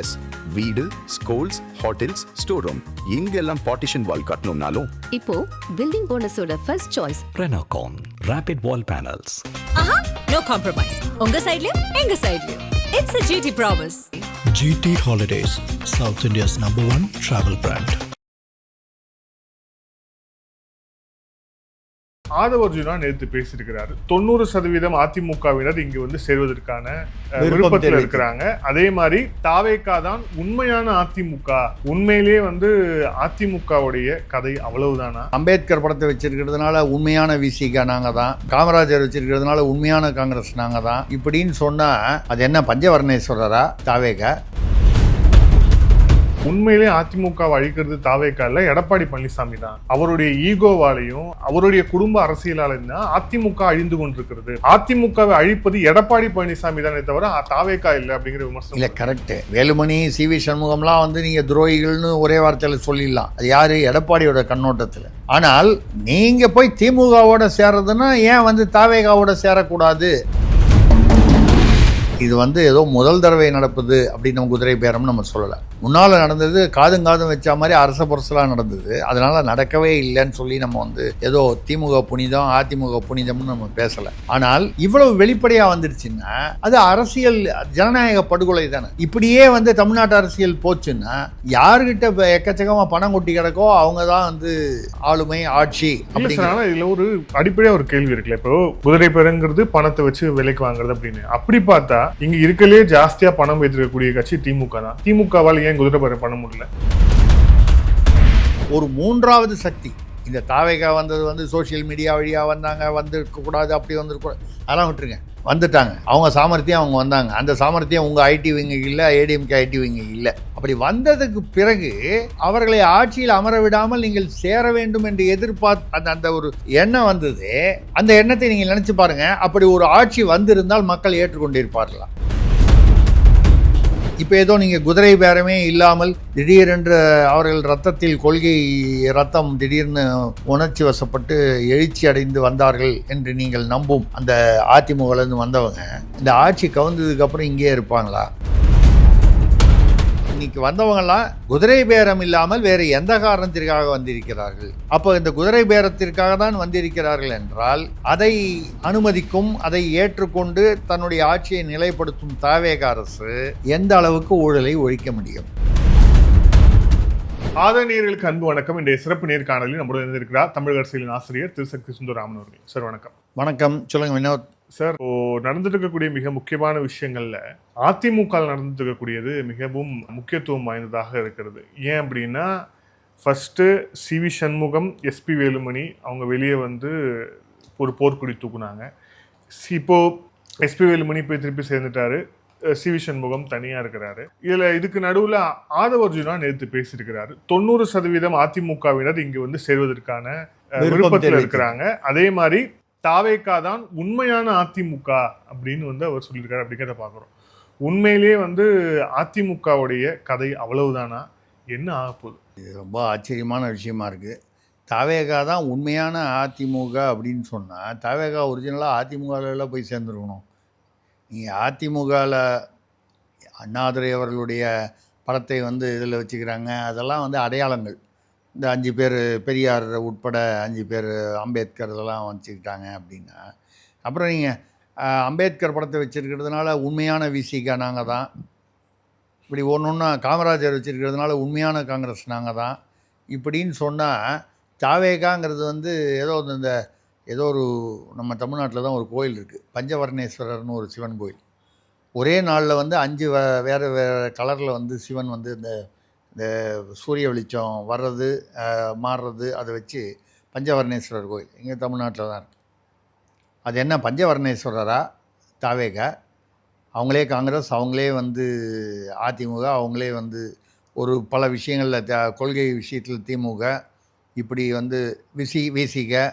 S, வீடு, schools, hotels, store room இங்கெல்லாம் partition wall கட்டணும்னாலும் இப்போ பில்டிங் போனஸோட first choice Renocon Rapid Wall Panels. ஆஹா, நோ காம்ப்ரமைஸ். உங்க சைடுலயும் எங்க சைடுலயும். It's a GT promise. GT Holidays, South India's #1 travel brand. Aadhav Arjuna நேற்று பேசியிருக்கிறாரு. 90% அதிமுகவினர் இங்கு வந்து சேர்வதற்கான விருப்பத்தில் இருக்கிறாங்க. அதே மாதிரி தாவேகா தான் உண்மையான அதிமுக. உண்மையிலேயே வந்து அதிமுகவுடைய கதை அவ்வளவுதானா? அம்பேத்கர் படத்தை வச்சிருக்கிறதுனால உண்மையான விசிகா நாங்க தான், காமராஜர் வச்சிருக்கிறதுனால உண்மையான காங்கிரஸ் நாங்க தான் இப்படின்னு சொன்னா அது என்ன பஞ்சவர்ணேஸ்வரரா தாவேகா? உண்மையிலே அதிமுகவை அழிக்கிறது தாவேகா இல்ல, எடப்பாடி பழனிசாமி தான். அவருடைய ஈகோவாலையும் அவருடைய குடும்ப அரசியலாலையும் தான் அதிமுக அழிந்து கொண்டிருக்கிறது. அதிமுகவை அழிப்பது எடப்பாடி பழனிசாமி தானே தவிர தாவேகா இல்ல அப்படிங்கிற விமர்சனம் இல்ல. கரெக்ட். வேலுமணி, சி.வி. சண்முகம்லாம் வந்து நீங்க துரோகிகள்னு ஒரே வார்த்தையில சொல்லிடலாம். அது யாரு? எடப்பாடியோட கண்ணோட்டத்துல. ஆனால் நீங்க போய் திமுகவோட சேர்றதுன்னா ஏன் வந்து தாவேகாவோட சேரக்கூடாது? இது வந்து ஏதோ முதல் தடவை நடப்பது அப்படின்னு நம்ம குதிரை பேரம் நம்ம சொல்லலை. முன்னால் நடந்தது காதும் வச்ச மாதிரி அரச பொரசலாக நடந்தது. அதனால நடக்கவே இல்லைன்னு சொல்லி நம்ம வந்து ஏதோ திமுக புனிதம் அதிமுக புனிதம்னு நம்ம பேசலை. ஆனால் இவ்வளவு வெளிப்படையாக வந்துருச்சுன்னா அது அரசியல் ஜனநாயக படுகொலை தானே. இப்படியே வந்து தமிழ்நாட்டு அரசியல் போச்சுன்னா யாருக்கிட்ட எக்கச்சக்கமாக பணம் கொட்டி கிடக்கோ அவங்க தான் வந்து ஆளுமை ஆட்சி. அப்படிங்கிறனால இதில் ஒரு அடிப்படையாக ஒரு கேள்வி இருக்குல்ல. இப்போ குதிரை பேரங்கிறது பணத்தை வச்சு விலைக்கு வாங்குறது அப்படின்னு அப்படி பார்த்தா இங்க இருக்கலே ஜாஸ்தியா பணம் வைத்திருக்கக்கூடிய கட்சி திமுக தான். திமுகவால் ஏன் குதிரை பேரம் பண்ண முடியல? ஒரு மூன்றாவது சக்தி இந்த தாவேகா வந்தது வந்து சோசியல் மீடியா வழியா வந்தாங்க, வந்திருக்க கூடாது, அப்படி வந்திருக்கூடாது, அதெல்லாம் விட்டுருங்க. வந்துட்டாங்க, அவங்க சாமர்த்தியம் அவங்க வந்தாங்க. அந்த சாமர்த்தியம் உங்க ஐடி விங்க இல்லை, ஏடிஎம்கே ஐடி விங்க இல்லை. அப்படி வந்ததுக்கு பிறகு அவர்களை ஆட்சியில் அமர விடாமல் நீங்கள் சேர வேண்டும் என்று எதிர்பார்த்து அந்த ஒரு எண்ணம் வந்தது. அந்த எண்ணத்தை நீங்கள் நினைச்சு பாருங்க. அப்படி ஒரு ஆட்சி வந்திருந்தால் மக்கள் ஏற்றுக்கொண்டிருப்பார்களா? இப்போ ஏதோ நீங்கள் குதிரை பேரமே இல்லாமல் திடீரென்று அவர்கள் ரத்தத்தில் கொள்கை ரத்தம் திடீர்னு உணர்ச்சி வசப்பட்டு எழுச்சி அடைந்து வந்தார்கள் என்று நீங்கள் நம்பும் அந்த அதிமுகலேருந்து வந்தவங்க இந்த ஆட்சி கவுந்ததுக்கு அப்புறம் இங்கே இருப்பாங்களா? இன்னைக்கு வந்தவங்கலாம் குதிரை பேரம் இல்லாமல் வேறு எந்த காரணத்திற்காக வந்திருக்கிறார்கள்? அப்போ இந்த குதிரை பேரத்திற்காக தான் வந்திருக்கிறார்கள் என்றால் அதை அனுமதிக்கும், அதை ஏற்றுக்கொண்டு தன்னுடைய ஆட்சியை நிலைப்படுத்தும் தாவேகா அரசு எந்த அளவுக்கு ஊழலை ஒழிக்க முடியும்? ஆதரணியர்களுக்கு அன்பு வணக்கம். இன்றைய சிறப்பு நேர்காணலில் நம்முடன் இருந்திருக்கிறார் தமிழக அரசியலின் ஆசிரியர் திருசக்தி சுந்தரராமன் அவர்கள். சார் வணக்கம். வணக்கம். சொல்லுங்க வினோத். சார், நடந்துட்டு இருக்கக்கூடிய மிக முக்கியமான விஷயங்கள்ல அதிமுக நடந்துட்டு இருக்கக்கூடியது மிகவும் முக்கியத்துவம் வாய்ந்ததாக இருக்கிறது. ஏன் அப்படின்னா first CV. Shanmugam, SP Velumani அவங்க வெளியே வந்து ஒரு போர்க்குடி தூக்குனாங்க. இப்போ எஸ்பி வேலுமணி போய் திருப்பி சேர்ந்துட்டாரு, சி.வி. சண்முகம் தனியா இருக்கிறாரு. இதுக்கு நடுவில் ஆதவ அர்ஜுனா நேற்று பேசியிருக்கிறாரு. 90% அதிமுகவினர் இங்கு வந்து சேர்வதற்கான விருப்பத்தில் இருக்கிறாங்க. அதே மாதிரி தாவேகா தான் உண்மையான அதிமுக அப்படின்னு வந்து அவர் சொல்லியிருக்காரு. அப்படிங்கிறத பார்க்குறோம். உண்மையிலேயே வந்து அதிமுகவுடைய கதை அவ்வளவுதானா? என்ன ஆக போகுது? இது ரொம்ப ஆச்சரியமான விஷயமா இருக்குது. தாவேகா தான் உண்மையான அதிமுக அப்படின்னு சொன்னால் தாவேகா ஒரிஜினலாக அதிமுகவில் போய் சேர்ந்துருக்கணும். நீங்கள் அதிமுகவில் அண்ணாதுரை அவர்களுடைய படத்தை வந்து இதில் வச்சுக்கிறாங்க. அதெல்லாம் வந்து அடையாளங்கள். இந்த 5 பேர் பெரியார் உட்பட 5 பேர் அம்பேத்கர் இதெல்லாம் வச்சுக்கிட்டாங்க அப்படின்னா அப்புறம் நீங்கள் அம்பேத்கர் படத்தை வச்சுருக்கிறதுனால உண்மையான விசிகா நாங்கள் தான், இப்படி ஒன்று காமராஜர் வச்சுருக்கிறதுனால உண்மையான காங்கிரஸ் நாங்கள் தான் இப்படின்னு சொன்னால் தாவேகாங்கிறது வந்து ஏதோ ஒரு நம்ம தமிழ்நாட்டில் தான் ஒரு கோயில் இருக்குது, பஞ்சவர்ணேஸ்வரர்னு ஒரு சிவன் கோயில். ஒரே நாளில் வந்து 5 வேறு கலரில் வந்து சிவன் வந்து இந்த சூரிய வெளிச்சம் வர்றது மாறுறது அதை வச்சு பஞ்சவர்ணேஸ்வரர் கோயில் இங்கே தமிழ்நாட்டில் தான் இருக்குது. அது என்ன பஞ்சவர்ணேஸ்வரரா தாவேகா? அவங்களே காங்கிரஸ், அவங்களே வந்து அதிமுக, அவங்களே வந்து ஒரு பல விஷயங்களில் கொள்கை விஷயத்தில் திமுக, இப்படி வந்து விசிக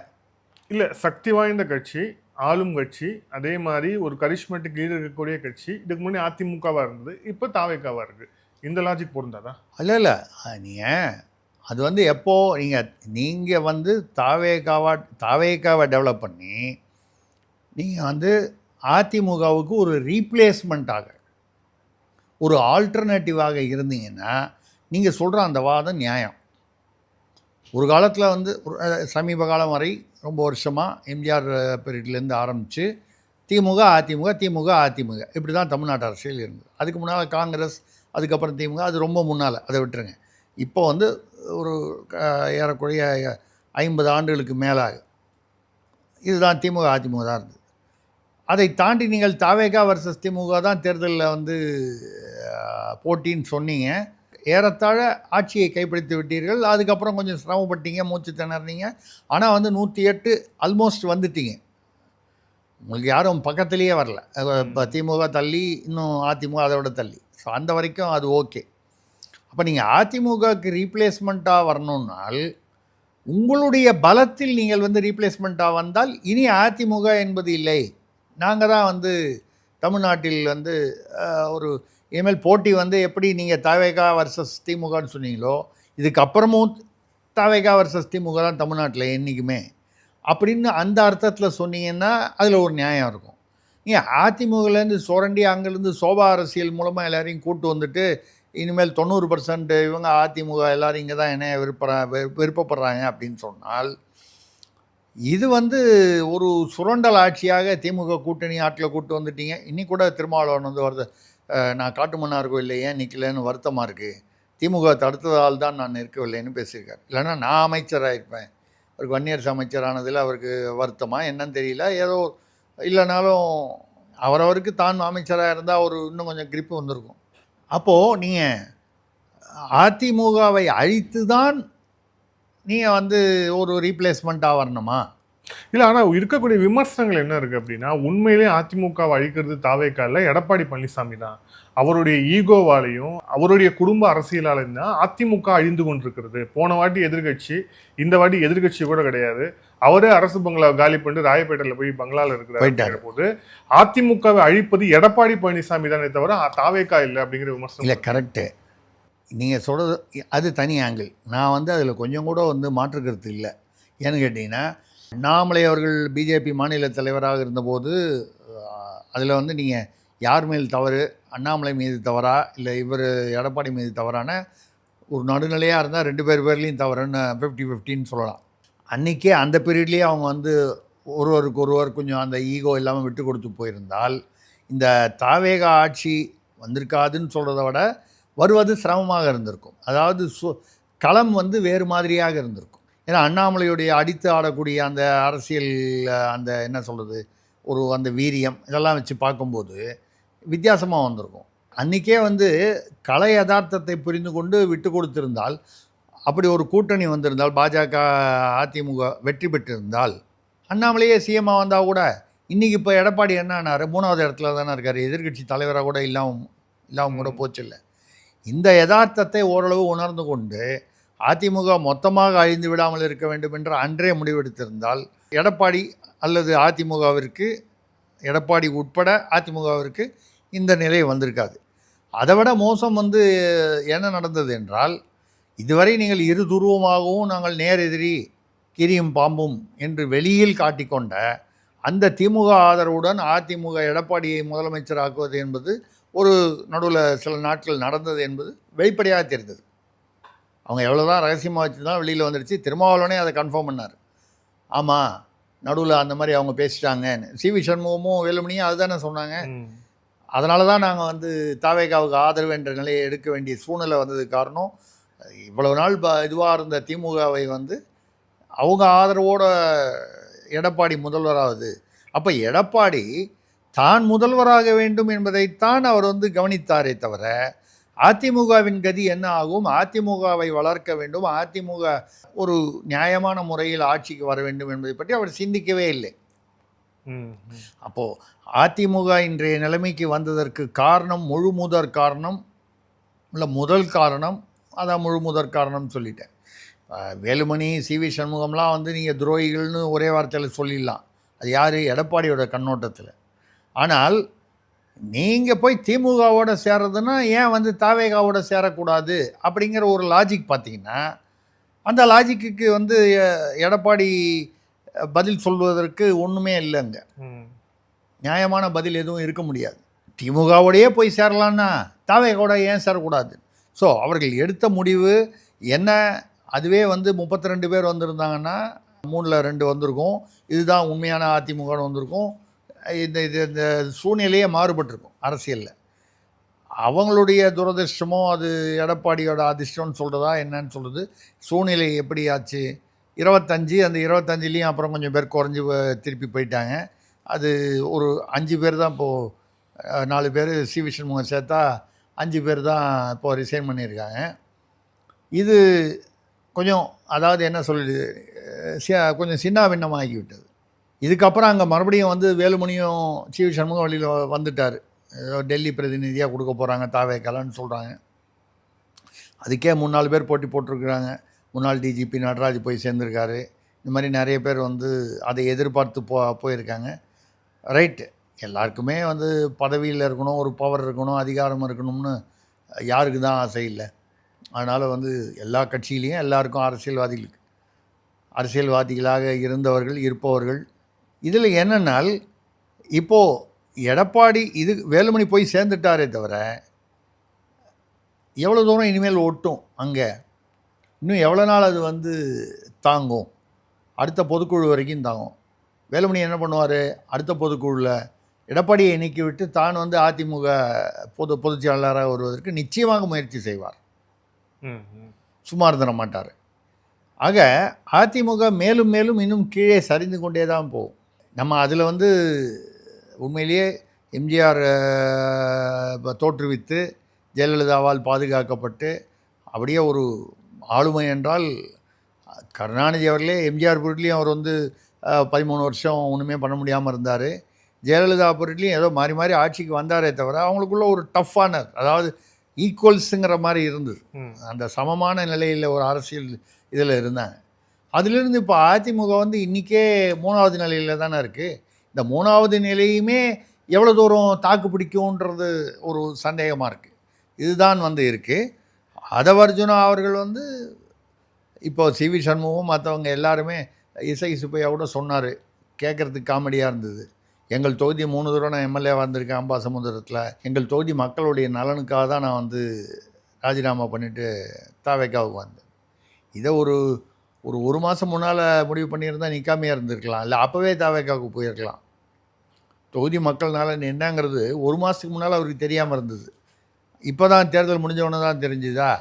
இல்லை, சக்தி வாய்ந்த கட்சி, ஆளும் கட்சி, அதே மாதிரி ஒரு கரிஷ்மேட்டிக் லீடர் இருக்கக்கூடிய கட்சி. இதுக்கு முன்னாடி அதிமுகவாக இருந்தது, இப்போ தாவேகாவாக இருக்குது. இந்த லாஜிக் பொருந்தாதா? இல்லை நீங்கள் அது வந்து எப்போது நீங்கள் வந்து தாவேகாவை டெவலப் பண்ணி நீங்கள் வந்து அதிமுகவுக்கு ஒரு ரீப்ளேஸ்மெண்ட்டாக ஒரு ஆல்டர்னேட்டிவாக இருந்தீங்கன்னா நீங்கள் சொல்கிற அந்த வாதம் நியாயம். ஒரு காலத்தில் வந்து சமீப காலம் வரை ரொம்ப வருஷமாக எம்ஜிஆர் பீரியட்லேருந்து ஆரம்பித்து திமுக அதிமுக திமுக அதிமுக இப்படி தான் தமிழ்நாட்டு அரசியல் இருந்தது. அதுக்கு முன்னால் காங்கிரஸ், அதுக்கப்புறம் திமுக, அது ரொம்ப முன்னால், அதை விட்டுருங்க. இப்போ வந்து ஒரு ஏறக்குறைய 50 ஆண்டுகளுக்கு மேலாக இதுதான் திமுக அதிமுக தான் இருந்தது. அதை தாண்டி நீங்கள் தாவேகா வர்சஸ் திமுக தான் தேர்தலில் வந்து போட்டின்னு சொன்னீங்க. ஏறத்தாழ ஆட்சியை கைப்பிடித்து விட்டீர்கள். அதுக்கப்புறம் கொஞ்சம் சிரமப்பட்டீங்க, மூச்சு திணறினீங்க. ஆனால் வந்து 108 ஆல்மோஸ்ட் வந்துட்டீங்க. உங்களுக்கு யாரும் பக்கத்துலேயே வரல. இப்போ திமுக தள்ளி, இன்னும் அதிமுக அதை விட தள்ளி. ஸோ அந்த வரைக்கும் அது ஓகே. அப்போ நீங்கள் அதிமுகவுக்கு ரீப்ளேஸ்மெண்ட்டாக வரணுன்னால் உங்களுடைய பலத்தில் நீங்கள் வந்து ரீப்ளேஸ்மெண்ட்டாக வந்தால் இனி அதிமுக என்பது இல்லை. நாங்கள் தான் வந்து தமிழ்நாட்டில் வந்து ஒரு இனிமேல் போட்டி வந்து எப்படி நீங்கள் தாவேகா வர்சஸ் திமுகன்னு சொன்னீங்களோ, இதுக்கப்புறமும் தாவேகா வர்சஸ் திமுக தான் தமிழ்நாட்டில் என்றைக்குமே அப்படின்னு அந்த அர்த்தத்தில் சொன்னீங்கன்னா அதில் ஒரு நியாயம் இருக்கும். நீங்கள் அதிமுகலேருந்து சுரண்டி அங்கேருந்து சோபா அரசியல் மூலமாக எல்லாரையும் கூட்டு வந்துட்டு இனிமேல் 90% இவங்க அதிமுக எல்லோரும் இங்கே தான் என்ன விருப்பப்படுறாங்க அப்படின்னு சொன்னால் இது வந்து ஒரு சுரண்டல் ஆட்சியாக திமுக கூட்டணி ஆட்டில் கூட்டு வந்துட்டீங்க. இன்னைக்கு கூட திருமாவளவன் வந்து வருது, நான் காட்டுமன்னார் கோயிலில் ஏன் நிற்கலன்னு வருத்தமாக இருக்குது, திமுக தடுத்ததால் தான் நான் நிற்கவில்லைன்னு பேசியிருக்கார். இல்லைன்னா நான் அமைச்சராக இருப்பேன், அவருக்கு வன்னியரசு அமைச்சரானதில் அவருக்கு வருத்தமாக என்னன்னு தெரியல. ஏதோ இல்லைனாலும் அவரவருக்கு தான் அமைச்சராக இருந்தால் ஒரு இன்னும் கொஞ்சம் கிரிப்பு வந்திருக்கும். அப்போது நீங்கள் அதிமுகவை அழித்து தான் நீங்கள் வந்து ஒரு ரீப்ளேஸ்மெண்ட்டாக வரணுமா? இல்லை, ஆனால் இருக்கக்கூடிய விமர்சனங்கள் என்ன இருக்குது அப்படின்னா, உண்மையிலே அதிமுகவை அழிக்கிறது தாவேகா இல்லை, எடப்பாடி பழனிசாமி தான். அவருடைய ஈகோவாலையும் அவருடைய குடும்ப அரசியலாலையும் தான் அதிமுக அழிந்து கொண்டிருக்கிறது. போன வாட்டி எதிர்கட்சி, இந்த வாட்டி எதிர்கட்சி கூட கிடையாது. அவரே அரசு பங்களா காலி பண்ணிட்டு ராயப்பேட்டையில் போய் பங்களாவில் இருக்கிற போது அதிமுகவை அழிப்பது எடப்பாடி பழனிசாமி தானே தவிர தாவேகா இல்லை அப்படிங்கிற விமர்சனம் இல்லை. கரெக்டு, நீங்கள் சொல்கிறது அது தனி ஆங்கிள். நான் வந்து அதில் கொஞ்சம் கூட வந்து மாற்றுக்கிறது இல்லை. ஏன்னு கேட்டிங்கன்னா, அண்ணாமலை அவர்கள் பிஜேபி மாநில தலைவராக இருந்தபோது அதில் வந்து நீங்கள் யார் மேல் தவறு, அண்ணாமலை மீது தவறா இல்லை இவர் எடப்பாடி மீது தவறான ஒரு நடுநிலையாக இருந்தால் 2 பேர்லேயும் தவறுன்னு 50-50ன்னு சொல்லலாம். அன்றைக்கே அந்த பீரியட்லேயே அவங்க வந்து ஒருவருக்கு ஒருவர் கொஞ்சம் அந்த ஈகோ இல்லாமல் விட்டு கொடுத்து போயிருந்தால் இந்த தாவேகா ஆட்சி வந்திருக்காதுன்னு சொல்கிறத விட வருவது சிரமமாக இருந்திருக்கும். அதாவது களம் வந்து வேறு மாதிரியாக இருந்திருக்கும். ஏன்னா அண்ணாமலையுடைய அடித்து ஆடக்கூடிய அந்த அரசியல், அந்த என்ன சொல்கிறது, ஒரு அந்த வீரியம் இதெல்லாம் வச்சு பார்க்கும்போது வித்தியாசமாக வந்திருக்கும். அன்றைக்கே வந்து கலை யதார்த்தத்தை புரிந்து கொண்டு விட்டு கொடுத்திருந்தால், அப்படி ஒரு கூட்டணி வந்திருந்தால், பாஜக அதிமுக வெற்றி பெற்றிருந்தால், அண்ணாமலையே சிஎம்மாக வந்தால் கூட இன்றைக்கி இப்போ எடப்பாடி என்னன்னாரு, 3வது இடத்துல தானே இருக்கார், எதிர்கட்சி தலைவராக கூட இல்லாமல் கூட போச்சு. இல்லை, இந்த யதார்த்தத்தை ஓரளவு உணர்ந்து கொண்டு அதிமுக மொத்தமாக அழிந்து விடாமல் இருக்க வேண்டும் என்று அன்றே முடிவெடுத்திருந்தால் எடப்பாடி அல்லது அதிமுகவிற்கு, எடப்பாடி உட்பட அதிமுகவிற்கு இந்த நிலை வந்திருக்காது. அதை விட மோசம் வந்து என்ன நடந்தது என்றால், இதுவரை நீங்கள் இரு துருவமாகவும் நாங்கள் நேர் எதிரி கிரியும் பாம்பும் என்று வெளியில் காட்டிக்கொண்ட அந்த திமுக ஆதரவுடன் அதிமுக எடப்பாடியை முதலமைச்சராக்குவது என்பது ஒரு நடுவில் சில நாட்கள் நடந்தது என்பது வெளிப்படையாக தெரிந்தது. அவங்க எவ்வளோதான் ரகசியமாக வச்சு தான் வெளியில் வந்துடுச்சு. திருமாவளவனே அதை கன்ஃபார்ம் பண்ணார். ஆமாம், நடுவில் அந்த மாதிரி அவங்க பேசிட்டாங்கன்னு. சிவி சண்முகமும் வேலுமணியும் அதுதானே சொன்னாங்க. அதனால தான் நாங்கள் வந்து தாவேகாவுக்கு ஆதரவு என்ற நிலையை எடுக்க வேண்டிய சூழ்நிலை வந்தது. காரணம், இவ்வளவு நாள் இதுவாக இருந்த திமுகவை வந்து அவங்க ஆதரவோட எடப்பாடி முதல்வராகுது. அப்போ எடப்பாடி தான் முதல்வராக வேண்டும் என்பதைத்தான் அவர் வந்து கவனித்தாரே தவிர அதிமுகவின் கதி என்ன ஆகும், அதிமுகவை வளர்க்க வேண்டும், அதிமுக ஒரு நியாயமான முறையில் ஆட்சிக்கு வர வேண்டும் என்பதை பற்றி அவர் சிந்திக்கவே இல்லை. அப்போது அதிமுக இன்றைய நிலைமைக்கு வந்ததற்கு காரணம், முழுமுதற் காரணம் இல்லை முதல் காரணம், அதான் முழுமுதற் காரணம்னு சொல்லிட்டேன். வேலுமணி, சிவி சண்முகம்லாம் வந்து நீங்கள் துரோகிகள்னு ஒரே வார்த்தையில் சொல்லிடலாம். அது யார், எடப்பாடியோட கண்ணோட்டத்தில். ஆனால் நீங்கள் போய் திமுகவோட சேர்றதுன்னா ஏன் வந்து தாவேகாவோட சேரக்கூடாது அப்படிங்கிற ஒரு லாஜிக் பார்த்தீங்கன்னா, அந்த லாஜிக்கு வந்து எடப்பாடி பதில் சொல்வதற்கு ஒன்றுமே இல்லைங்க. நியாயமான பதில் எதுவும் இருக்க முடியாது. திமுகவோடையே போய் சேரலான்னா தாவேகோட ஏன் சேரக்கூடாது? ஸோ அவர்கள் எடுத்த முடிவு என்ன? அதுவே வந்து 32 பேர் வந்திருந்தாங்கன்னா 3ல் 2 வந்திருக்கும். இதுதான் உண்மையான அதிமுகன்னு வந்திருக்கும். இந்த சூழ்நிலையே மாறுபட்டிருக்கும் அரசியலில். அவங்களுடைய துரதிர்ஷ்டமோ அது எடப்பாடியோட அதிர்ஷ்டம்னு சொல்கிறதா என்னன்னு சொல்கிறது. சூழ்நிலை எப்படி ஆச்சு? 25, அந்த 25லேயும் அப்புறம் கொஞ்சம் பேர் குறைஞ்சி திருப்பி போயிட்டாங்க. அது ஒரு 5 பேர் தான் இப்போது, 4 பேர் சி.வி. சண்முகம் சேர்த்தா 5 பேர் தான் இப்போது ரிசைன் பண்ணியிருக்காங்க. இது கொஞ்சம் அதாவது என்ன சொல்லுது, கொஞ்சம் சின்ன பின்னமாகி விட்டது. இதுக்கப்புறம் அங்கே மறுபடியும் வந்து வேலுமணியும் சி.வி. சண்முகம் வழியில் வந்துட்டார். டெல்லி பிரதிநிதியாக கொடுக்க போகிறாங்க தாவேக்காலன்னு சொல்கிறாங்க. அதுக்கே 3-4 பேர் போட்டி போட்டிருக்கிறாங்க. முன்னாள் டிஜிபி நடராஜ் போய் சேர்ந்துருக்காரு. இந்த மாதிரி நிறைய பேர் வந்து அதை எதிர்பார்த்து போயிருக்காங்க. ரைட்டு, எல்லாருக்குமே வந்து பதவியில் இருக்கணும், ஒரு பவர் இருக்கணும், அதிகாரம் இருக்கணும்னு யாருக்கு தான் ஆசை இல்லை? அதனால் வந்து எல்லா கட்சியிலையும் எல்லாருக்கும் அரசியல்வாதிகளாக இருந்தவர்கள் இருப்பவர்கள். இதில் என்னென்னால் இப்போது எடப்பாடி வேலுமணி போய் சேர்ந்துட்டாரே தவிர எவ்வளோ தூரம் இனிமேல் ஒட்டும், அங்கே இன்னும் எவ்வளோ நாள் அது வந்து தாங்கும்? அடுத்த பொதுக்குழு வரைக்கும் தாங்கும். வேலுமணி என்ன பண்ணுவார்? அடுத்த பொதுக்குழுவில் எடப்பாடியை நீக்கி விட்டு தான் வந்து அதிமுக பொதுச் செயலாளராக வருவதற்கு நிச்சயமாக முயற்சி செய்வார். சும்மா இருந்துட மாட்டார். ஆக அதிமுக மேலும் மேலும் இன்னும் கீழே சரிந்து கொண்டே தான் போகும். நம்ம அதில் வந்து உண்மையிலேயே எம்ஜிஆர் தோற்றுவித்து ஜெயலலிதாவால் பாதுகாக்கப்பட்டு அப்படியே ஒரு ஆளுமை என்றால் கருணாநிதி அவர்களே எம்ஜிஆர் பீரியட்லேயும் அவர் வந்து 13 வருஷம் ஒன்றுமே பண்ண முடியாமல் இருந்தார். ஜெயலலிதா பீரியட்லேயும் ஏதோ மாறி மாறி ஆட்சிக்கு வந்தாரே தவிர அவங்களுக்குள்ள ஒரு டஃப்பான, அதாவது ஈக்குவல்ஸுங்கிற மாதிரி இருந்தது. அந்த சமமான நிலையில் ஒரு அரசியல் இதில் இருந்தாங்க. அதிலிருந்து இப்போ அதிமுக வந்து இன்றைக்கே 3வது நிலையில் தானே இருக்குது. இந்த 3வது நிலையுமே எவ்வளோ தூரம் தாக்கு பிடிக்கும்ன்றது ஒரு சந்தேகமாக இருக்குது. இதுதான் வந்து இருக்குது. அதவர்ஜுனா அவர்கள் வந்து இப்போ சி.வி. சண்முகம் மற்றவங்க எல்லாருமே இசை சுப்பையா கூட சொன்னார், கேட்குறதுக்கு காமெடியாக இருந்தது. எங்கள் தொகுதி 3 தடவை நான் எம்எல்ஏ வந்திருக்கேன் அம்பாசமுத்திரத்தில். எங்கள் தொகுதி மக்களுடைய நலனுக்காக தான் நான் வந்து ராஜினாமா பண்ணிவிட்டு தாவேக்காவுக்கு வந்தேன். இதை ஒரு மாதம் முன்னால் முடிவு பண்ணியிருந்தால் நிற்காமையாக இருந்திருக்கலாம், இல்லை அப்போவே தாவேக்காவுக்கு போயிருக்கலாம். தொகுதி மக்கள் நலன் என்னங்கிறது 1 மாதத்துக்கு முன்னால் அவருக்கு தெரியாமல் இருந்தது. இப்போ தான் தேர்தல் முடிஞ்சவொன்னே தான் தெரிஞ்சுதா?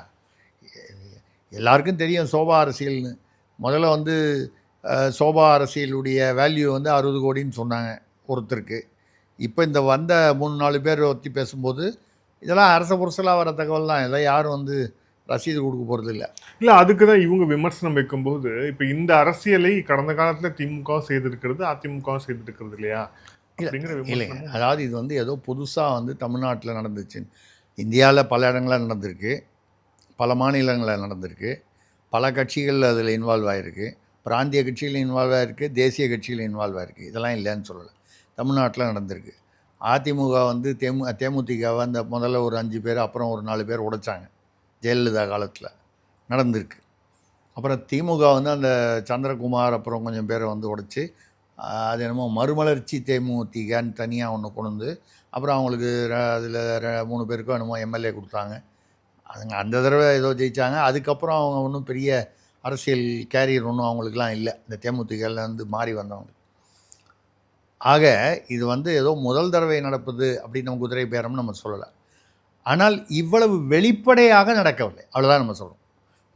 எல்லாருக்கும் தெரியும் சோபா அரசியல்னு. முதல்ல வந்து சோபா அரசியலுடைய வேல்யூ வந்து 60 கோடின்னு சொன்னாங்க ஒருத்தருக்கு. இப்போ இந்த வந்த 3-4 பேர் ஒத்தி பேசும்போது இதெல்லாம் அரச புரசலாக வர தகவல் தான். இதெல்லாம் யாரும் வந்து ரசீது கொடுக்க போகிறது இல்லை. அதுக்கு தான் இவங்க விமர்சனம் வைக்கும்போது இப்போ இந்த அரசியலை கடந்த காலத்தில் திமுக செய்திருக்கிறது, அதிமுக செய்திருக்கிறது இல்லையா? இல்லைங்க, அதாவது இது வந்து ஏதோ புதுசாக வந்து தமிழ்நாட்டில் நடந்துச்சு. இந்தியாவில் பல இடங்களில் நடந்திருக்கு, பல மாநிலங்களில் நடந்திருக்கு, பல கட்சிகள் அதில் இன்வால்வ் ஆகிருக்கு, பிராந்திய கட்சிகள் இன்வால்வ் ஆகிருக்கு, தேசிய கட்சிகள் இன்வால்வ் ஆகிருக்கு. இதெல்லாம் இல்லைன்னு சொல்லலை, தமிழ்நாட்டில் நடந்திருக்கு. அதிமுக வந்து தேமுதிகவை அந்த முதல்ல ஒரு 5 பேர் அப்புறம் ஒரு 4 பேர் உடைச்சாங்க ஜெயலலிதா காலத்தில், நடந்திருக்கு. அப்புறம் திமுக வந்து அந்த சந்திரகுமார் அப்புறம் கொஞ்சம் பேரை வந்து உடைச்சி அது என்னமோ மறுமலர்ச்சி தேமுதிகன்னு தனியாக ஒன்று கொண்டு வந்து அப்புறம் அவங்களுக்கு அதில் 3 பேருக்கும் என்னமோ எம்எல்ஏ கொடுத்தாங்க. அதுங்க அந்த தடவை ஏதோ ஜெயித்தாங்க. அதுக்கப்புறம் அவங்க ஒன்றும் பெரிய அரசியல் கேரியர் ஒன்றும் அவங்களுக்குலாம் இல்லை, இந்த தேமுதிகவில் வந்து மாறி வந்தவங்க. ஆக இது வந்து ஏதோ முதல் தடவை நடப்பது அப்படின்னு நம்ம குதிரை பேரம்னு நம்ம சொல்லலை. ஆனால் இவ்வளவு வெளிப்படையாக நடக்கவில்லை, அவ்வளோதான் நம்ம சொல்கிறோம்.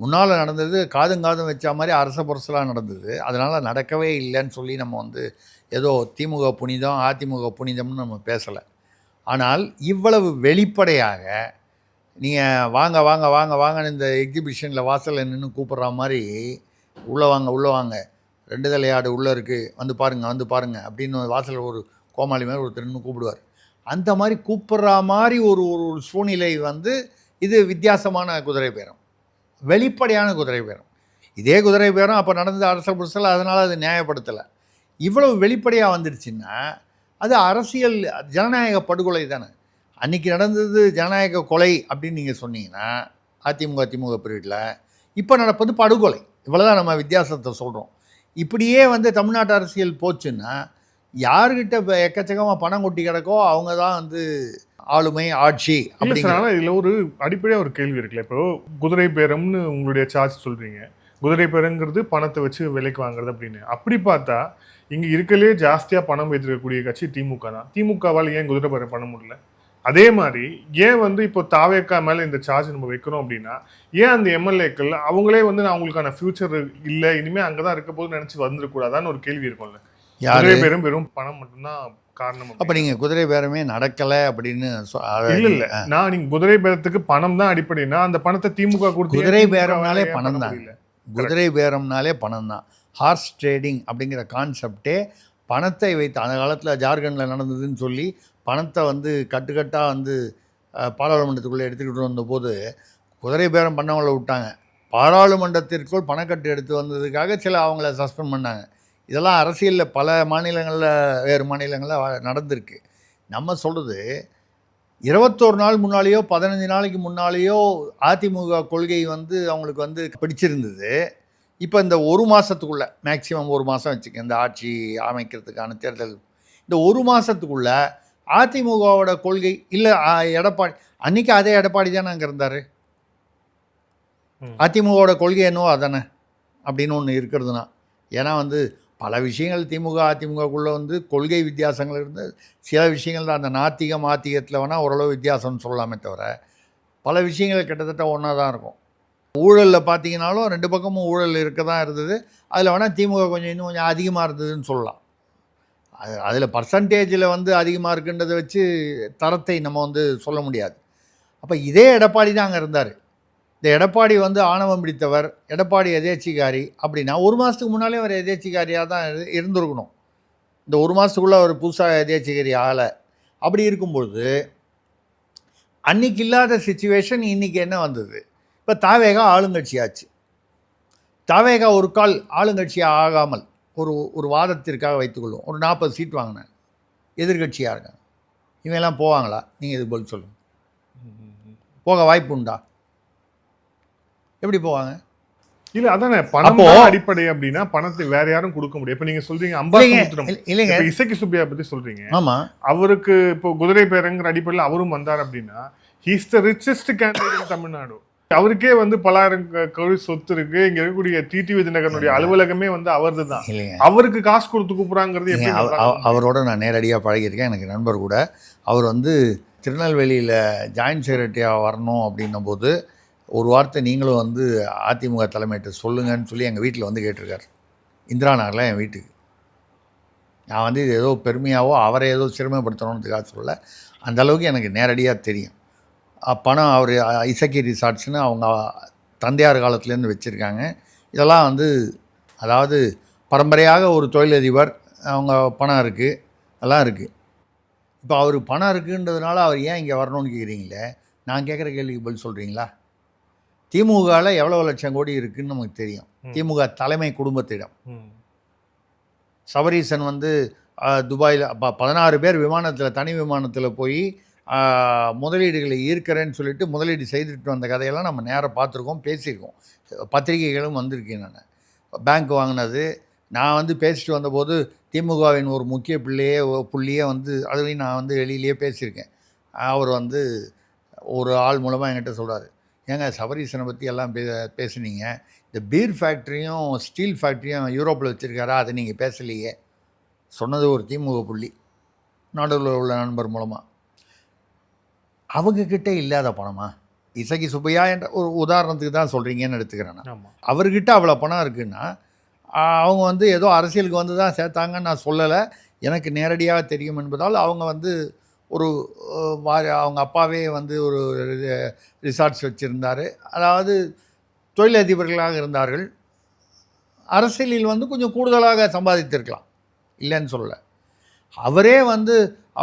முன்னால் நடந்தது காதும் வச்ச மாதிரி அரச புரசலாக நடந்தது. அதனால் நடக்கவே இல்லைன்னு சொல்லி நம்ம வந்து ஏதோ திமுக புனிதம் அதிமுக புனிதம்னு நம்ம பேசலை. ஆனால் இவ்வளவு வெளிப்படையாக நீங்கள் வாங்க வாங்க வாங்க வாங்கன்னு இந்த எக்ஸிபிஷனில் வாசலில் நின்று கூப்பிட்ற மாதிரி உள்ளே வாங்க 2 தலையாடு உள்ளே இருக்குது வந்து பாருங்கள் அப்படின்னு வாசலில் ஒரு கோமாளி மாதிரி ஒருத்தர் நின்று கூப்பிடுவார். அந்த மாதிரி கூப்பிட்ற மாதிரி ஒரு சூழ்நிலை வந்து இது வித்தியாசமான குதிரை பேரம், வெளிப்படையான குதிரை பேரம். இதே குதிரை பேரம் அப்போ நடந்தது அரச புரசல், அதனால் அது நியாயப்படுத்தலை. இவ்வளவு வெளிப்படையாக வந்துடுச்சுன்னா அது அரசியல் ஜனநாயக படுகொலை தானே. அன்றைக்கி நடந்தது ஜனநாயக கொலை அப்படின்னு நீங்கள் சொன்னீங்கன்னா அதிமுக பீரியடில், இப்போ நடப்பது படுகொலை. இவ்வளோதான் நம்ம வித்தியாசத்தை சொல்கிறோம். இப்படியே வந்து தமிழ்நாட்டு அரசியல் போச்சுன்னா யார்கிட்ட எக்கச்சக்கமாக பணம் கொட்டி கிடக்கோ அவங்க தான் வந்து ஆளுமை ஆட்சி இல்லை அப்படிங்கிற சார், ஆனால் இதில் ஒரு அடிப்படையாக ஒரு கேள்வி இருக்குல்ல. இப்போ குதிரை பேரம்னு உங்களுடைய சார்ஜ் சொல்கிறீங்க. குதிரை பேரங்கிறது பணத்தை வச்சு விலைக்கு வாங்குறது அப்படின்னு. அப்படி பார்த்தா இங்கே இருக்கலே ஜாஸ்தியாக பணம் வைத்திருக்கக்கூடிய கட்சி திமுக தான். திமுகவால் ஏன் குதிரை பேரம் பண்ண முடியல? அதே மாதிரி ஏன் வந்து இப்போ தாவேக்கா மேலே இந்த சார்ஜ் நம்ம வைக்கிறோம் அப்படின்னா, ஏன் அந்த எம்எல்ஏக்கள் அவங்களே வந்து நான் அவங்களுக்கான ஃபியூச்சர் இல்லை, இனிமேல் அங்கே தான் இருக்க போது நினச்சி வந்துடக்கூடாதான்னு ஒரு கேள்வி இருக்கும்ல. குதிரை பேரம் வெறும் பணம் மட்டும்தான் காரணம். அப்போ நீங்கள் குதிரை பேரமே நடக்கலை அப்படின்னு இல்ல நான் நீங்க குதிரை பேரத்துக்கு பணம் தான் அடிப்படைனா அந்த பணத்தை திமுக கொடுத்து குதிரை பேரம்னாலே பணம் தான். குதிரை பேரம்னாலே பணம் தான். ஹார்ஸ் ட்ரேடிங் அப்படிங்கிற கான்செப்டே பணத்தை வைத்து அந்த காலத்தில் ஜார்க்கண்டில் நடந்ததுன்னு சொல்லி பணத்தை வந்து கட்டுக்கட்டாக வந்து பாராளுமன்றத்துக்குள்ளே எடுத்துக்கிட்டு வந்தபோது குதிரை பேரம் பண்ணவங்கள விட்டாங்க. பாராளுமன்றத்திற்குள் பணக்கட்டு எடுத்து வந்ததுக்காக சில அவங்கள சஸ்பெண்ட் பண்ணாங்க. இதெல்லாம் அரசியலில் பல மாநிலங்களில் வேறு மாநிலங்களில் நடந்திருக்கு. நம்ம சொல்கிறது 21 நாள் முன்னாலேயோ 15 நாளைக்கு முன்னாலேயோ அதிமுக கொள்கை வந்து அவங்களுக்கு வந்து பிடிச்சிருந்தது. இப்போ இந்த ஒரு மாதத்துக்குள்ளே மேக்சிமம் ஒரு மாதம் வச்சுக்க இந்த ஆட்சி அமைக்கிறதுக்கான தேர்தல், இந்த ஒரு மாதத்துக்குள்ளே அதிமுகவோட கொள்கை இல்லை எடப்பாடி அன்றைக்கி அதே எடப்பாடி தானே அங்கே இருந்தார். அதிமுகவோட கொள்கை என்னவோ அதானே அப்படின்னு ஒன்று இருக்கிறதுனா. ஏன்னா வந்து பல விஷயங்கள் திமுக அதிமுகக்குள்ளே வந்து கொள்கை வித்தியாசங்கள் இருந்து சில விஷயங்கள் தான் அந்த நாத்திகம் ஆத்திகத்தில் வேணால் ஓரளவு வித்தியாசம்னு சொல்லலாமே தவிர பல விஷயங்கள் கிட்டத்தட்ட ஒன்றா தான் இருக்கும். ஊழலில் பார்த்தீங்கன்னாலும் ரெண்டு பக்கமும் ஊழல் இருக்க தான் இருந்தது. அதில் வேணால் திமுக இன்னும் கொஞ்சம் அதிகமாக இருந்ததுன்னு சொல்லலாம். அதில் பர்சன்டேஜில் வந்து அதிகமாக இருக்குன்றதை வச்சு தரத்தை நம்ம வந்து சொல்ல முடியாது. அப்போ இதே எடப்பாடி தான் அங்கே இருந்தார். இந்த எடப்பாடி வந்து ஆணவம் பிடித்தவர், எடப்பாடி எதேச்சிகாரி அப்படின்னா ஒரு மாதத்துக்கு முன்னாலே அவர் எதேச்சிகாரியாக தான் இருந்திருக்கணும். இந்த ஒரு மாதத்துக்குள்ளே அவர் புதுசாக எதேச்சிகாரி ஆகலை. அப்படி இருக்கும்பொழுது அன்றைக்கி இல்லாத சிச்சுவேஷன் இன்றைக்கி என்ன வந்தது? இப்போ தாவேகா ஆளுங்கட்சியாச்சு. தாவேகா ஒரு கால் ஆளுங்கட்சியாக ஆகாமல் ஒரு வாதத்திற்காக வைத்துக்கொள்வோம், ஒரு 40 சீட் வாங்கினேன், எதிர்கட்சியாக இருக்காங்க. இவங்கெல்லாம் போவாங்களா? நீங்கள் இது பதில் சொல்லுங்கள். போக வாய்ப்பு உண்டா? எப்படி போவாங்க? இல்ல அதானே பணம் அடிப்படை அப்படின்னா பணத்தை வேற யாரும் கொடுக்க முடியும். இப்ப நீங்க சொல்றீங்க அம்பாசமுத்திரம் இல்லைங்க, இசக்கி சுப்பியா பத்தி சொல்றீங்க. ஆமா, அவருக்கு இப்போ குதிரை பேரங்கிற அடிப்படையில் அவரும் வந்தார் அப்படின்னா ஹீஸ் த ரிச்சஸ்ட் கேண்டிடேட் இன் தமிழ்நாடு. அவருக்கே வந்து பலாயிரம் கோடி சொத்து இருக்கு. இங்க இருக்கக்கூடிய டிடி விதிநகரனுடைய அலுவலகமே வந்து அவரது தான். அவருக்கு காசு கொடுத்து கூப்பிடுறாங்கிறது எப்படி? அவரோட நான் நேரடியாக பழகியிருக்கேன். எனக்கு நண்பர் கூட அவர் வந்து திருநெல்வேலியில் ஜாயின்ட் செக்ரட்டரியாக வரணும் அப்படின்னும் போது ஒரு வார்த்தை நீங்களும் வந்து அதிமுக தலைமையிட்ட சொல்லுங்கன்னு சொல்லி எங்கள் வீட்டில் வந்து கேட்டிருக்காரு. இந்திரா நகரில் என் வீட்டுக்கு. நான் வந்து இது ஏதோ பெருமையாவோ அவரை ஏதோ சிரமப்படுத்தணுன்றதுக்காக சொல்ல, அந்தளவுக்கு எனக்கு நேரடியாக தெரியும். பணம் அவர் இசக்கி ரிசார்ட்ஸ்னு அவங்க தந்தையார் காலத்துலேருந்து வச்சுருக்காங்க. இதெல்லாம் வந்து அதாவது பரம்பரையாக ஒரு தொழிலதிபர், அவங்க பணம் இருக்குது, எல்லாம் இருக்குது. இப்போ அவர் பணம் இருக்குன்றதுனால அவர் ஏன் இங்கே வரணும்னு கேட்குறீங்களே. நான் கேட்குற கேள்விக்கு பதில் சொல்கிறீங்களா? திமுகவில் எவ்வளோ லட்சம் கோடி இருக்குதுன்னு நமக்கு தெரியும். திமுக தலைமை குடும்பத்திடம். சபரீசன் வந்து துபாயில் 16 பேர் விமானத்தில் தனி விமானத்தில் போய் முதலீடுகளை ஈர்க்கிறேன்னு சொல்லிட்டு முதலீடு செய்துட்டு வந்த கதையெல்லாம் நம்ம நேராக பார்த்துருக்கோம், பேசியிருக்கோம். பத்திரிகைகளும் வந்திருக்கேன். நான் பேங்க் வாங்கினது நான் வந்து பேசிட்டு வந்தபோது திமுகவின் ஒரு முக்கிய புள்ளியே வந்து அதுலேயும் நான் வந்து வெளியிலேயே பேசியிருக்கேன். அவர் வந்து ஒரு ஆள் மூலமாக என்கிட்ட சொல்கிறாரு, ஏங்க சபரீசனை பற்றி எல்லாம் பேசுனீங்க, இந்த பீர் ஃபேக்ட்ரியும் ஸ்டீல் ஃபேக்ட்ரியும் யூரோப்பில் வச்சுருக்காரா, அதை நீங்கள் பேசலையே. சொன்னது ஒரு திமுக புள்ளி, நடுவில் உள்ள நண்பர் மூலமாக. அவங்கக்கிட்ட இல்லாத பணமா? இசக்கி சுப்பையா என்ற ஒரு உதாரணத்துக்கு தான் சொல்கிறீங்கன்னு எடுத்துக்கிறேன் நான். அவர்கிட்ட அவ்வளோ பணம் இருக்குன்னா அவங்க வந்து ஏதோ அரசியலுக்கு வந்து தான் சேர்த்தாங்கன்னு நான் சொல்லலை. எனக்கு நேரடியாக தெரியும் என்பதால் அவங்க வந்து ஒரு அவங்க அப்பாவே வந்து ஒரு ரிசார்ட்ஸ் வச்சுருந்தார். அதாவது தொழிலதிபர்களாக இருந்தார்கள். அரசியலில் வந்து கொஞ்சம் கூடுதலாக சம்பாதித்திருக்கலாம், இல்லைன்னு சொல்லலை. அவரே வந்து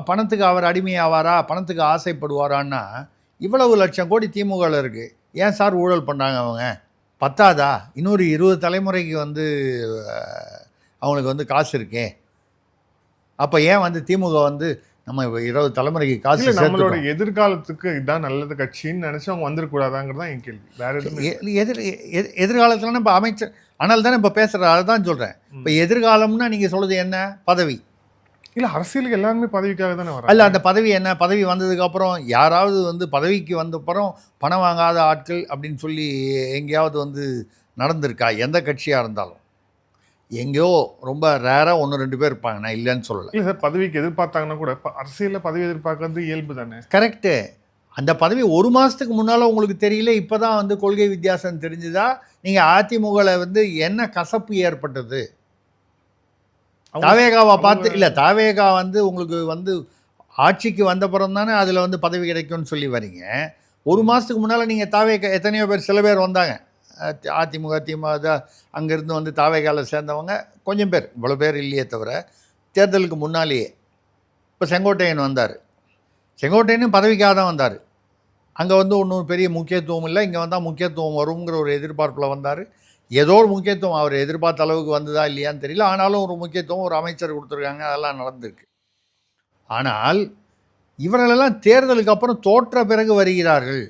பணத்துக்கு அவர் அடிமையாவாரா, பணத்துக்கு ஆசைப்படுவாரான்னா இவ்வளவு லட்சம் கோடி திமுகவில் இருக்குது. ஏன் சார் ஊழல் பண்ணாங்க அவங்க? பத்தாதா? இன்னொரு 20 தலைமுறைக்கு வந்து அவங்களுக்கு வந்து காசு இருக்கே. அப்போ ஏன் வந்து திமுக வந்து நம்ம 20 தலைமுறைக்கு காசு நம்மளோட எதிர்காலத்துக்கு இதுதான் நல்லது கட்சின்னு நினச்சி அவங்க வந்துடக்கூடாதாங்கிறது தான் என் கேள்வி. வேற எதுவும் எதிர்காலத்தில் இப்போ அமைச்சர் ஆனால் தானே இப்போ பேசுகிற, அதை தான் சொல்கிறேன். இப்போ எதிர்காலம்னா நீங்கள் சொல்கிறது என்ன? பதவி. இல்ல அரசியலுக்கு எல்லாருமே பதவிக்காக தானே அல்ல வராங்க. அந்த பதவி என்ன, பதவி வந்ததுக்கப்புறம் யாராவது வந்து பதவிக்கு வந்தப்புறம் பணம் வாங்காத ஆட்கள் அப்படின்னு சொல்லி எங்கேயாவது வந்து நடந்திருக்கா? எந்த கட்சியாக இருந்தாலும் எங்கேயோ ரொம்ப ரேராக 1-2 பேர் இருப்பாங்க, நான் இல்லைன்னு சொல்லலை. இல்ல சார், பதவிக்கு எதிர்பார்த்தாங்கன்னா கூட அரசியல்ல பதவி எதிர்பார்க்கறது இயல்பு தானே. கரெக்டு. அந்த பதவி 1 மாதத்துக்கு முன்னால் உங்களுக்கு தெரியல, இப்போ தான் வந்து கொள்கை வித்தியாசம் தெரிஞ்சுதா? நீங்கள் அதிமுகவில் வந்து என்ன கசப்பு ஏற்பட்டது? தாவேகாவை பார்த்து இல்லை, தாவேகா வந்து உங்களுக்கு வந்து ஆட்சிக்கு வந்தப்புறம் தானே அதில் வந்து பதவி கிடைக்கும்னு சொல்லி வரீங்க. 1 மாதத்துக்கு முன்னால் நீங்கள் தாவேகா எத்தனையோ பேர், சில பேர் வந்தாங்க அதிமுக திமுக அங்கேருந்து வந்து தாவேகாவில் சேர்ந்தவங்க கொஞ்சம் பேர், இவ்வளோ பேர் இல்லையே தவிர தேர்தலுக்கு முன்னாலேயே. இப்போ செங்கோட்டையன் வந்தார், செங்கோட்டையனும் பதவிக்காக தான் வந்தார். அங்கே வந்து ஒன்றும் பெரிய முக்கியத்துவம் இல்லை, இங்கே வந்தால் முக்கியத்துவம் வருங்கிற ஒரு எதிர்பார்ப்பில் வந்தார். ஏதோ ஒரு முக்கியத்துவம் அவர் எதிர்பார்த்த அளவுக்கு வந்ததா இல்லையான்னு தெரியல, ஆனாலும் ஒரு முக்கியத்துவம் ஒரு அமைச்சர் கொடுத்துருக்காங்க, அதெல்லாம் நடந்திருக்கு. ஆனால் இவர்களெல்லாம் தேர்தலுக்கு அப்புறம் தோற்ற பிறகு வருகிறார்கள்,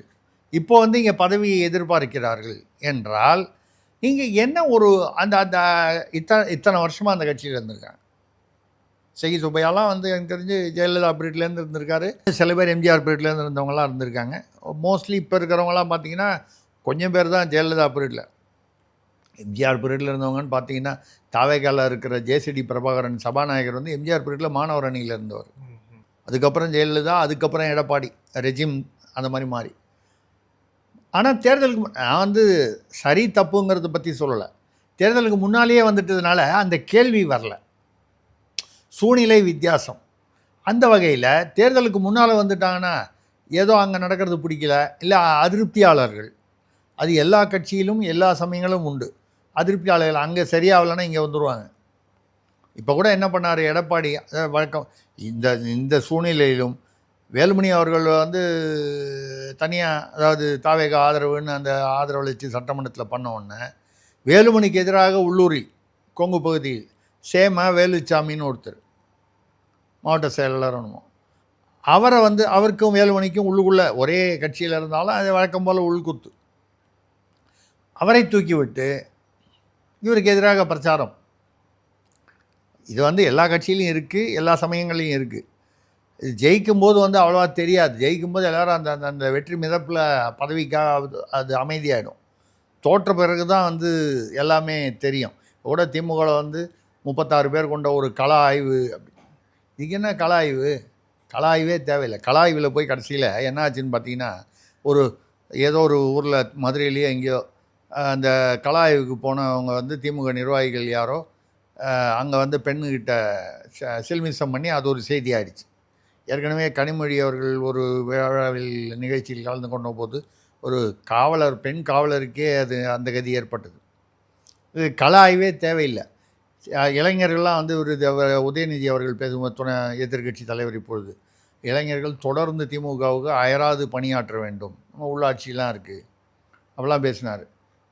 இப்போ வந்து இங்கே பதவியை எதிர்பார்க்கிறார்கள் என்றால் நீங்கள் என்ன ஒரு அந்த அந்த இத்தனை வருஷமாக அந்த கட்சியில் இருந்திருக்காங்க. செகி சுப்பையாலாம் வந்து எனக்கு தெரிஞ்சு ஜெயலலிதா பீரியட்லேருந்து இருந்திருக்காரு, சில பேர் எம்ஜிஆர் பீரியட்லேருந்து இருந்தவங்களாம் இருந்திருக்காங்க. மோஸ்ட்லி இப்போ இருக்கிறவங்களாம் பார்த்தீங்கன்னா கொஞ்சம் பேர் தான் ஜெயலலிதா பீரியடில். எம்ஜிஆர் பீரியடில் இருந்தவங்கன்னு பார்த்தீங்கன்னா தாவேகாவில் இருக்கிற ஜேசிடி பிரபாகரன் சபாநாயகர் வந்து எம்ஜிஆர் பீரியடில் மாணவர் அணியில் இருந்தவர். அதுக்கப்புறம் ஜெயலலிதா, அதுக்கப்புறம் எடப்பாடி ரெஜிம் அந்த மாதிரி மாறி. ஆனால் தேர்தலுக்கு நான் வந்து சரி தப்புங்கிறத பற்றி சொல்லலை, தேர்தலுக்கு முன்னாலேயே வந்துட்டதுனால அந்த கேள்வி வரல, சூழ்நிலை வித்தியாசம். அந்த வகையில் தேர்தலுக்கு முன்னால் வந்துட்டாங்கன்னா ஏதோ அங்கே நடக்கிறது பிடிக்கல, இல்லை அதிருப்தியாளர்கள், அது எல்லா கட்சியிலும் எல்லா சமயங்களும் உண்டு. அதிருப்தியாளர்கள் அங்கே சரியாகலைன்னா இங்கே வந்துடுவாங்க. இப்போ கூட என்ன பண்ணார் எடப்பாடி, வழக்கம் இந்த சூழ்நிலையிலும் வேலுமணி அவர்கள் வந்து தனியாக, அதாவது தாவேகா ஆதரவுன்னு அந்த ஆதரவளித்து சட்டமன்றத்தில் பண்ண உடனே வேலுமணிக்கு எதிராக உள்ளூரில் கொங்கு பகுதியில் சேம வேலுச்சாமின்னு ஒருத்தர் மாவட்ட செயலாளர் ஒன்றும், அவரை வந்து அவருக்கும் வேலுமணிக்கும் உள்ளுக்குள்ளே ஒரே கட்சியில் இருந்தாலும் அது வழக்கம் போல் உள்குத்து, அவரை தூக்கிவிட்டு இவருக்கு எதிராக பிரச்சாரம். இது வந்து எல்லா கட்சியிலையும் இருக்குது, எல்லா சமயங்களையும் இருக்குது. இது ஜெயிக்கும்போது வந்து அவ்வளோவா தெரியாது, ஜெயிக்கும்போது எல்லோரும் அந்த அந்த வெற்றி மிதப்பில் பதவிக்காக அது அமைதியாகிடும். தோற்ற பிறகு தான் வந்து எல்லாமே தெரியும். கூட திமுகவில் வந்து 36 பேர் கொண்ட ஒரு கள ஆய்வு, அப்படி இதுக்கு என்ன கள ஆய்வு? கள ஆய்வே தேவையில்லை. கள ஆய்வில் போய் கடைசியில் என்ன ஆச்சுன்னு பார்த்தீங்கன்னா, ஏதோ ஒரு ஊரில் மதுரையிலேயே எங்கேயோ அந்த கள ஆய்வுக்கு போனவங்க வந்து திமுக நிர்வாகிகள் யாரோ அங்கே வந்து பெண்ணுக்கிட்ட சில்மிசம் பண்ணி அது ஒரு செய்தி ஆயிடுச்சு. ஏற்கனவே கனிமொழி அவர்கள் ஒரு விழாவில் நிகழ்ச்சியில் கலந்து கொண்ட போது ஒரு காவலர், பெண் காவலருக்கே அது அந்த கதி ஏற்பட்டது. இது கள ஆய்வே தேவையில்லை. இளைஞர்கள்லாம் வந்து ஒரு உதயநிதி அவர்கள் பேசும்போது, துணை எதிர்கட்சி தலைவர், இப்பொழுது இளைஞர்கள் தொடர்ந்து திமுகவுக்கு அயராது பணியாற்ற வேண்டும், உள்ளாட்சியெலாம் இருக்குது அப்படிலாம் பேசினார்.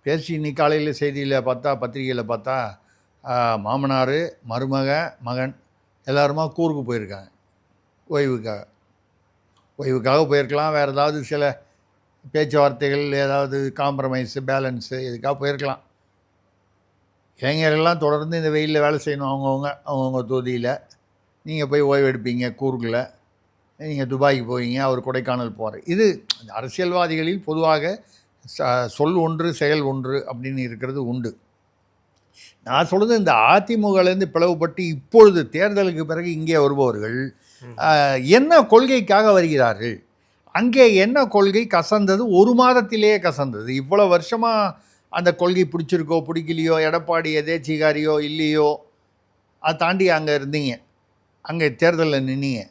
பேசி இன்னைக்கு காலையில் செய்தியில் பார்த்தா, பத்திரிகையில் பார்த்தா மாமனார் மகன் எல்லாருமா கூருக்கு போயிருக்காங்க ஓய்வுக்காக போயிருக்கலாம், வேறு ஏதாவது சில பேச்சுவார்த்தைகள், ஏதாவது காம்ப்ரமைஸு பேலன்ஸு இதுக்காக போயிருக்கலாம். இளைஞர்கள்லாம் தொடர்ந்து இந்த வெயிலில் வேலை செய்யணும், அவங்கவுங்க தொகுதியில். நீங்கள் போய் ஓய்வு எடுப்பீங்க கூர்கில், நீங்கள் துபாய்க்கு போவீங்க, அவர் கொடைக்கானல் போகிறார். இது அரசியல்வாதிகளில் பொதுவாக சொல் ஒன்று செயல் ஒன்று அப்படின்னு இருக்கிறது உண்டு. நான் சொல்கிறது, இந்த அதிமுகலேருந்து பிளவுபட்டு இப்பொழுது தேர்தலுக்கு பிறகு இங்கே வருபவர்கள் என்ன கொள்கைக்காக வருகிறார்கள்? அங்கே என்ன கொள்கை கசந்தது? 1 மாதத்திலேயே கசந்தது. இவ்வளோ வருஷமாக அந்த கொள்கை பிடிச்சிருக்கோ பிடிக்கலையோ, எடப்பாடி எதேச்சிகாரியோ இல்லையோ, அதை தாண்டி அங்கே இருந்தீங்க, அங்கே தேர்தலில் நின்னீங்க,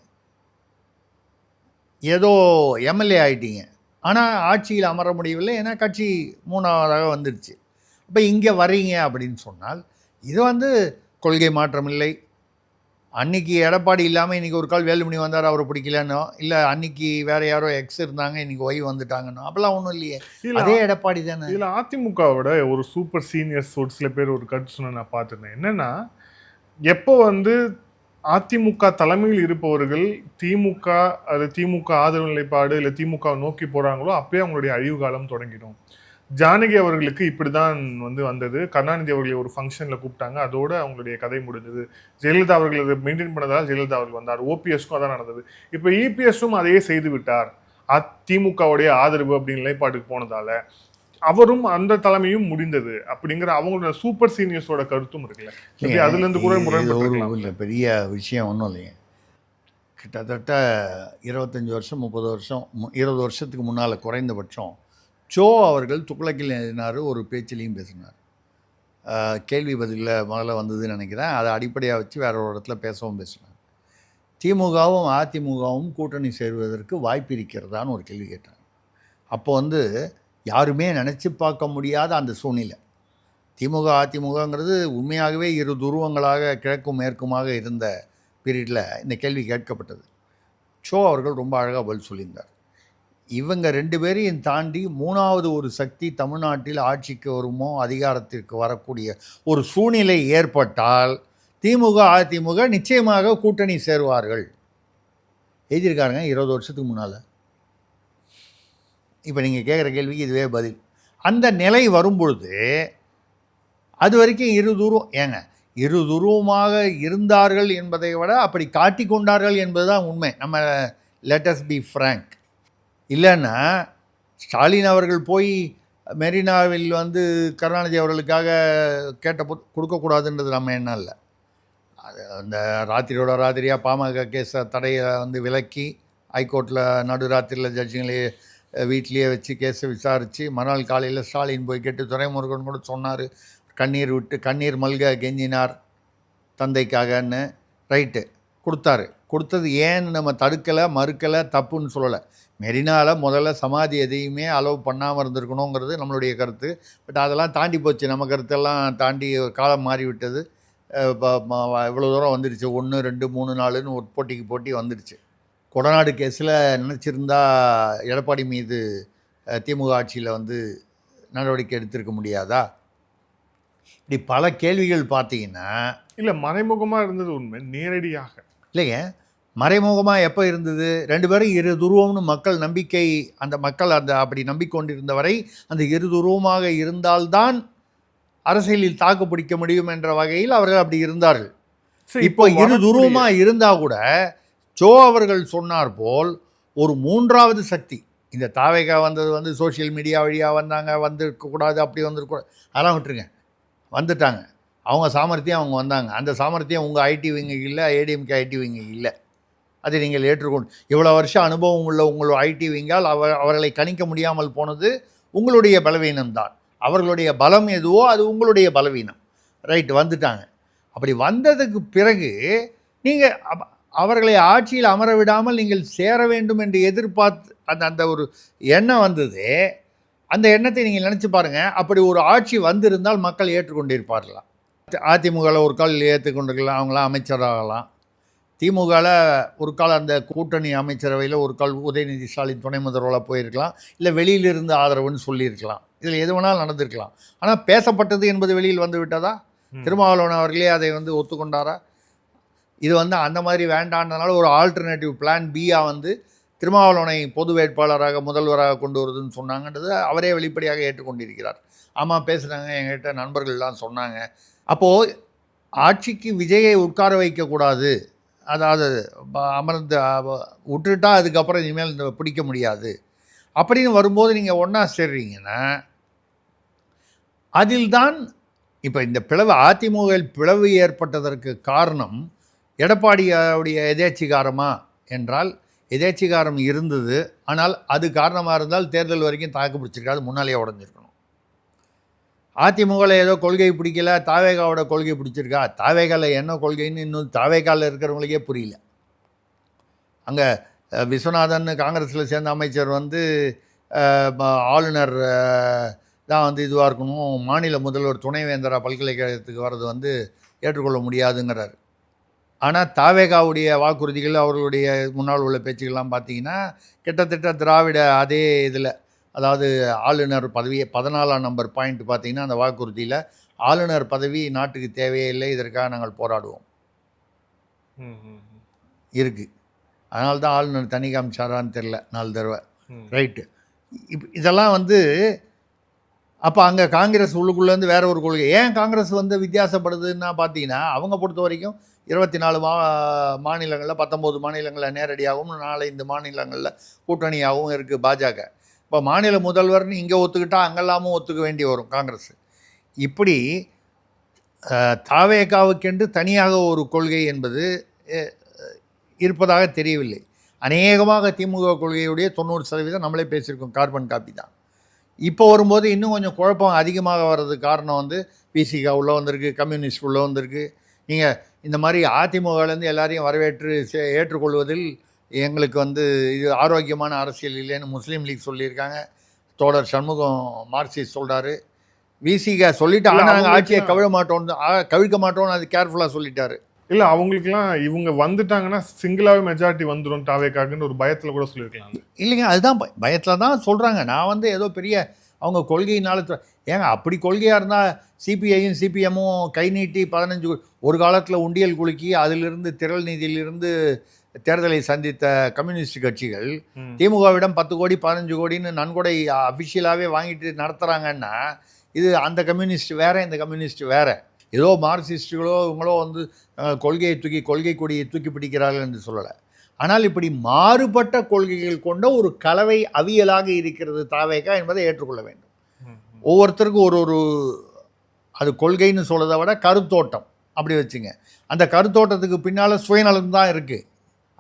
ஏதோ எம்எல்ஏ ஆகிட்டீங்க, ஆனால் ஆட்சியில் அமர முடியவில்லை, ஏன்னா கட்சி 3ஆவதாக வந்துடுச்சு. இப்போ இங்கே வர்றீங்க அப்படின்னு சொன்னால் இது வந்து கொள்கை மாற்றம் இல்லை. அன்றைக்கி எடப்பாடி இல்லாமல் இன்றைக்கி ஒரு கால் வேலுமணி வந்தார், அவரை பிடிக்கலன்னோ, இல்லை அன்றைக்கி வேறு யாரோ எக்ஸ் இருந்தாங்க இன்றைக்கி ஒய் வந்துட்டாங்கன்னோ, அப்போல்லாம் ஒன்றும் இல்லையே, அதே எடப்பாடி தானே. இதில் அதிமுகவோட ஒரு சூப்பர் சீனியர்ஸ் ஒரு சில பேர் ஒரு கருத்து சொன்ன நான் பார்த்துருந்தேன். என்னென்னா, எப்போ வந்து அதிமுக தலைமையில் இருப்பவர்கள் திமுக ஆதரவு நிலைப்பாடு இல்லை திமுக நோக்கி போகிறாங்களோ அப்போயே அவங்களுடைய அழிவு காலம் தொடங்கிடும். ஜானகி அவர்களுக்கு இப்படிதான் வந்தது. கருணாநிதி அவர்களை ஒரு ஃபங்க்ஷனில் கூப்பிட்டாங்க, அதோட அவங்களுடைய கதை முடிஞ்சது. ஜெயலலிதா அவர்கள் அதை மெயின்டைன் பண்ணதால் ஜெயலலிதா அவர்கள் வந்தார். ஓபிஎஸ்க்கும் அதான் நடந்தது. இப்போ இபிஎஸும் அதையே செய்து விட்டார். அதிமுகவுடைய ஆதரவு அப்படின்னு நிலைப்பாட்டுக்கு போனதால அவரும் அந்த தலைமையும் முடிந்தது அப்படிங்கிற அவங்களோட சூப்பர் சீனியர்ஸோட கருத்தும் இருக்குல்ல. அதுல இருந்து கூட முரண்பட்டு பெரிய விஷயம் ஒன்றும் இல்லைங்க. கிட்டத்தட்ட 25 வருஷம் 30 வருஷம் 20 வருஷத்துக்கு முன்னால் குறைந்தபட்சம் சோ அவர்கள் துக்ளக்கில் எழுதினார், ஒரு பேச்சிலையும் பேசினார். கேள்வி பதிலில் முதல்ல வந்ததுன்னு நினைக்கிறேன். அதை அடிப்படையாக வச்சு வேற ஒரு இடத்துல பேசவும் பேசினார். திமுகவும் அதிமுகவும் கூட்டணி சேருவதற்கு வாய்ப்பு இருக்கிறதான்னு ஒரு கேள்வி கேட்டாங்க. அப்போ யாருமே நினச்சி பார்க்க முடியாத அந்த சூழ்நிலை. திமுக அதிமுகங்கிறது உண்மையாகவே இரு துருவங்களாக கிழக்கும் மேற்குமாக இருந்த பீரியடில் இந்த கேள்வி கேட்கப்பட்டது. சோ அவர்கள் ரொம்ப அழகாக பதில் சொல்லியிருந்தார். இவங்க 2 பேரையும் தாண்டி 3வது ஒரு சக்தி தமிழ்நாட்டில் ஆட்சிக்கு வருமோ, அதிகாரத்திற்கு வரக்கூடிய ஒரு சூழ்நிலை ஏற்பட்டால் திமுக அதிமுக நிச்சயமாக கூட்டணி சேருவார்கள் எழுதியிருக்காருங்க 20 வருஷத்துக்கு முன்னால். இப்போ நீங்கள் கேட்குற கேள்விக்கு இதுவே பதில். அந்த நிலை வரும்பொழுது அது வரைக்கும் இரு துருவமாக இருந்தார்கள் என்பதை விட அப்படி காட்டிக்கொண்டார்கள் என்பது தான் உண்மை. நம்ம லெட்டஸ் பி ஃப்ராங்க். இல்லைன்னா ஸ்டாலின் அவர்கள் போய் மெரினாவில் கருணாநிதி அவர்களுக்காக கேட்ட கொடுக்கக்கூடாதுன்றது நம்ம எண்ணம் இல்லை. அது அந்த ராத்திரியோட ராத்திரியாக பாமக கேஸை தடையை விலக்கி ஹைகோர்ட்டில் நடுராத்திரியில் ஜட்ஜுங்களே வீட்லேயே வச்சு கேஸை விசாரித்து மறுநாள் காலையில் ஸ்டாலின் போய் கேட்டு துரைமுருகன் கூட சொன்னார், கண்ணீர் மல்க கெஞ்சினார் தந்தைக்காகன்னு. ரைட்டு கொடுத்தாரு. கொடுத்தது ஏன்னு நம்ம தடுக்கலை, மறுக்கலை, தப்புன்னு சொல்லலை. மெரினாவில் முதல்ல சமாதி எதையுமே அலோவ் பண்ணாமல் இருந்திருக்கணுங்கிறது நம்மளுடைய கருத்து. பட் அதெல்லாம் தாண்டி போச்சு. நம்ம கருத்தெல்லாம் தாண்டி காலம் மாறிவிட்டது. இவ்வளோ தூரம் வந்துடுச்சு. 1 2 3 4ன்னு ஒரு போட்டி வந்துடுச்சு. கொடநாடு கேஸில் நினச்சிருந்தா எடப்பாடி மீது திமுக ஆட்சியில் நடவடிக்கை எடுத்திருக்க முடியாதா? இப்படி பல கேள்விகள் பார்த்தீங்கன்னா இல்லை, மறைமுகமாக இருந்தது உண்மை, நேரடியாக இல்லைங்க. மறைமுகமாக எப்போ இருந்தது? 2 பேரும் இரு துருவம்னு மக்கள் நம்பிக்கை, அந்த மக்கள் அப்படி நம்பிக்கொண்டிருந்த வரை அந்த இரு துருவமாக இருந்தால்தான் அரசியலில் தாக்கு பிடிக்க முடியும் என்ற வகையில் அவர்கள் அப்படி இருந்தார்கள். இப்போ இரு துருவமாக இருந்தால் கூட சோ அவர்கள் சொன்னார் போல் ஒரு 3வது சக்தி, இந்த தாவேகா வந்தது சோஷியல் மீடியா வழியாக வந்தாங்க, வந்திருக்கக்கூடாது, அப்படி வந்திருக்கூடாது, அதெல்லாம் விட்டுருங்க. வந்துட்டாங்க, அவங்க சாமர்த்தியம் அவங்க வந்தாங்க. அந்த சாமர்த்தியம் உங்கள் ஐடி விங்கு இல்லை, ஏடிஎம்கே ஐடி விங்கு இல்லை. அதை நீங்கள் ஏற்றுக்கொண்டு இவ்வளோ வருஷம் அனுபவம் உள்ள உங்களோட ஐடி விங்கால் அவர்களை கணிக்க முடியாமல் போனது உங்களுடைய பலவீனம்தான். அவர்களுடைய பலம் எதுவோ அது உங்களுடைய பலவீனம். ரைட்டு, வந்துட்டாங்க. அப்படி வந்ததுக்கு பிறகு நீங்கள் அவர்களை ஆட்சியில் அமர விடாமல் நீங்கள் சேர வேண்டும் என்று எதிர்பார்த்து அந்த ஒரு எண்ணம் வந்தது. அந்த எண்ணத்தை நீங்கள் நினச்சி பாருங்கள். அப்படி ஒரு ஆட்சி வந்திருந்தால் மக்கள் ஏற்றுக்கொண்டிருப்பார்களா? அதிமுகவில் ஒரு கால் ஏற்றுக்கொண்டிருக்கலாம், அவங்களாம் அமைச்சராகலாம். திமுகவில் ஒரு கால் அந்த கூட்டணி அமைச்சரவையில் ஒரு கால் உதயநிதி ஸ்டாலின் துணை முதல்வராக போயிருக்கலாம், இல்லை வெளியிலிருந்து ஆதரவுன்னு சொல்லியிருக்கலாம். இதில் எது வேணாலும் நடந்திருக்கலாம். ஆனால் பேசப்பட்டது என்பது வெளியில் வந்து விட்டதா? திருமாவளவன் அவர்களே அதை ஒத்துக்கொண்டாரா? இது அந்த மாதிரி வேண்டான்றதுனால ஒரு ஆல்டர்னேட்டிவ் பிளான் பியாக திருமாவளவனை பொது வேட்பாளராக முதல்வராக கொண்டு வருதுன்னு சொன்னாங்கன்றது அவரே வெளிப்படையாக ஏற்றுக்கொண்டிருக்கிறார். ஆமாம், பேசுகிறாங்க, என்கிட்ட நண்பர்கள்லாம் சொன்னாங்க. அப்போது ஆட்சிக்கு விஜயை உட்கார வைக்கக்கூடாது, அதாவது அமர்ந்து விட்டுட்டா அதுக்கப்புறம் இனிமேல் பிடிக்க முடியாது அப்படின்னு வரும்போது நீங்கள் ஒன்றா சேர்றீங்கன்னா அதில்தான் இப்போ இந்த பிளவு, அதிமுக பிளவு ஏற்பட்டதற்கு காரணம் எடப்பாடியுடைய எதேச்சிகாரமா என்றால் எதேச்சிகாரம் இருந்தது. ஆனால் அது காரணமாக இருந்தால் தேர்தல் வரைக்கும் தாக்கு பிடிச்சிருக்காது, முன்னாலேயே உடஞ்சிருக்கணும். அதிமுகவில் ஏதோ கொள்கை பிடிக்கல, தாவேகாவோட கொள்கை பிடிச்சிருக்கா. தாவேகாவில் என்ன கொள்கைன்னு இன்னும் தாவேகாவில் இருக்கிறவங்களுக்கே புரியல. அங்கே விஸ்வநாதன் காங்கிரஸில் சேர்ந்த அமைச்சர் ஆளுநர் தான் இதுவாக இருக்கணும், மாநில முதல்வர் துணைவேந்தராக பல்கலைக்கழகத்துக்கு வர்றது ஏற்றுக்கொள்ள முடியாதுங்கிறார். ஆனால் தாவேகாவுடைய வாக்குறுதிகள், அவர்களுடைய முன்னால் உள்ள பேச்சுக்கள்லாம் பார்த்தீங்கன்னா கிட்டத்தட்ட திராவிட அதே இதில், அதாவது ஆளுநர் பதவியை 14ஆம் நம்பர் பாயிண்ட் பார்த்தீங்கன்னா அந்த வாக்குறுதியில் ஆளுநர் பதவி நாட்டுக்கு தேவையே இல்லை, இதற்காக நாங்கள் போராடுவோம் இருக்குது. அதனால தான் ஆளுநர் தனி காமிச்சாரான்னு தெரில 4 தடவை. ரைட்டு, இதெல்லாம் அப்போ அங்கே காங்கிரஸ் உள்ளுக்குள்ளேருந்து வேற ஒரு கொள்கை. ஏன் காங்கிரஸ் வந்து வித்தியாசப்படுதுன்னா பார்த்தீங்கன்னா, அவங்க பொறுத்த வரைக்கும் 24 மாநிலங்களில் 19 மாநிலங்களில் நேரடியாகவும் 4-5 மாநிலங்களில் கூட்டணியாகவும் இருக்குது பாஜக. இப்போ மாநில முதல்வர்னு இங்கே ஒத்துக்கிட்டா அங்கெல்லாமும் ஒத்துக்க வேண்டி வரும் காங்கிரஸ். இப்படி தாவேகாவுக்கென்று தனியாக ஒரு கொள்கை என்பது இருப்பதாக தெரியவில்லை. அநேகமாக திமுக கொள்கையுடைய 90% நம்மளே பேசியிருக்கோம், கார்பன் காப்பி தான். இப்போ வரும்போது இன்னும் கொஞ்சம் குழப்பம் அதிகமாக வர்றதுக்கு காரணம் வந்து விசிகா உள்ளே வந்திருக்கு, கம்யூனிஸ்ட் உள்ளே வந்திருக்கு. நீங்கள் இந்த மாதிரி அதிமுகலேருந்து எல்லாரையும் வரவேற்று ஏற்றுக்கொள்வதில் எங்களுக்கு வந்து இது ஆரோக்கியமான அரசியல் இல்லைன்னு முஸ்லீம் லீக் சொல்லியிருக்காங்க. தோழர் சண்முகம் மார்க்சிஸ்ட் சொல்கிறாரு. விசிகா சொல்லிட்டு ஆனால் நாங்கள் ஆட்சியை கவிழ்க்க மாட்டோம்னு அது கேர்ஃபுல்லாக சொல்லிட்டாரு. இல்லை அவங்களுக்குலாம் இவங்க வந்துட்டாங்கன்னா சிங்கிளாகவே மெஜாரிட்டி வந்துடும் தாவேக்காக்குன்னு ஒரு பயத்தில் கூட சொல்லியிருக்கலாம். இல்லைங்க, அதுதான் பயத்தில் தான் சொல்கிறாங்க. நான் வந்து ஏதோ பெரிய அவங்க கொள்கையினால ஏங்க அப்படி கொள்கையாக இருந்தால் சிபிஐயும் சிபிஎம்மும் கை நீட்டி 15 ஒரு காலத்தில் உண்டியல் குலுக்கி அதிலிருந்து திரள் நிதியிலிருந்து தேர்தலை சந்தித்த கம்யூனிஸ்ட் கட்சிகள் திமுகவிடம் 10 கோடி 15 கோடின்னு நன்கொடை அஃபிஷியலாகவே வாங்கிட்டு நடத்துகிறாங்கன்னா இது அந்த கம்யூனிஸ்ட் வேறு, இந்த கம்யூனிஸ்ட் வேறு. ஏதோ மார்க்சிஸ்டுகளோ இவங்களோ வந்து கொள்கை கொடியை தூக்கி பிடிக்கிறார்கள் என்று சொல்லலை. ஆனால் இப்படி மாறுபட்ட கொள்கைகள் கொண்ட ஒரு கலவை அவியலாக இருக்கிறது தாவேகா என்பதை ஏற்றுக்கொள்ள வேண்டும். ஒவ்வொருத்தருக்கும் ஒரு அது கொள்கைன்னு சொல்கிறத விட கருத்தோட்டம் அப்படி வச்சுங்க. அந்த கருத்தோட்டத்துக்கு பின்னால் சுயநலம் தான் இருக்குது.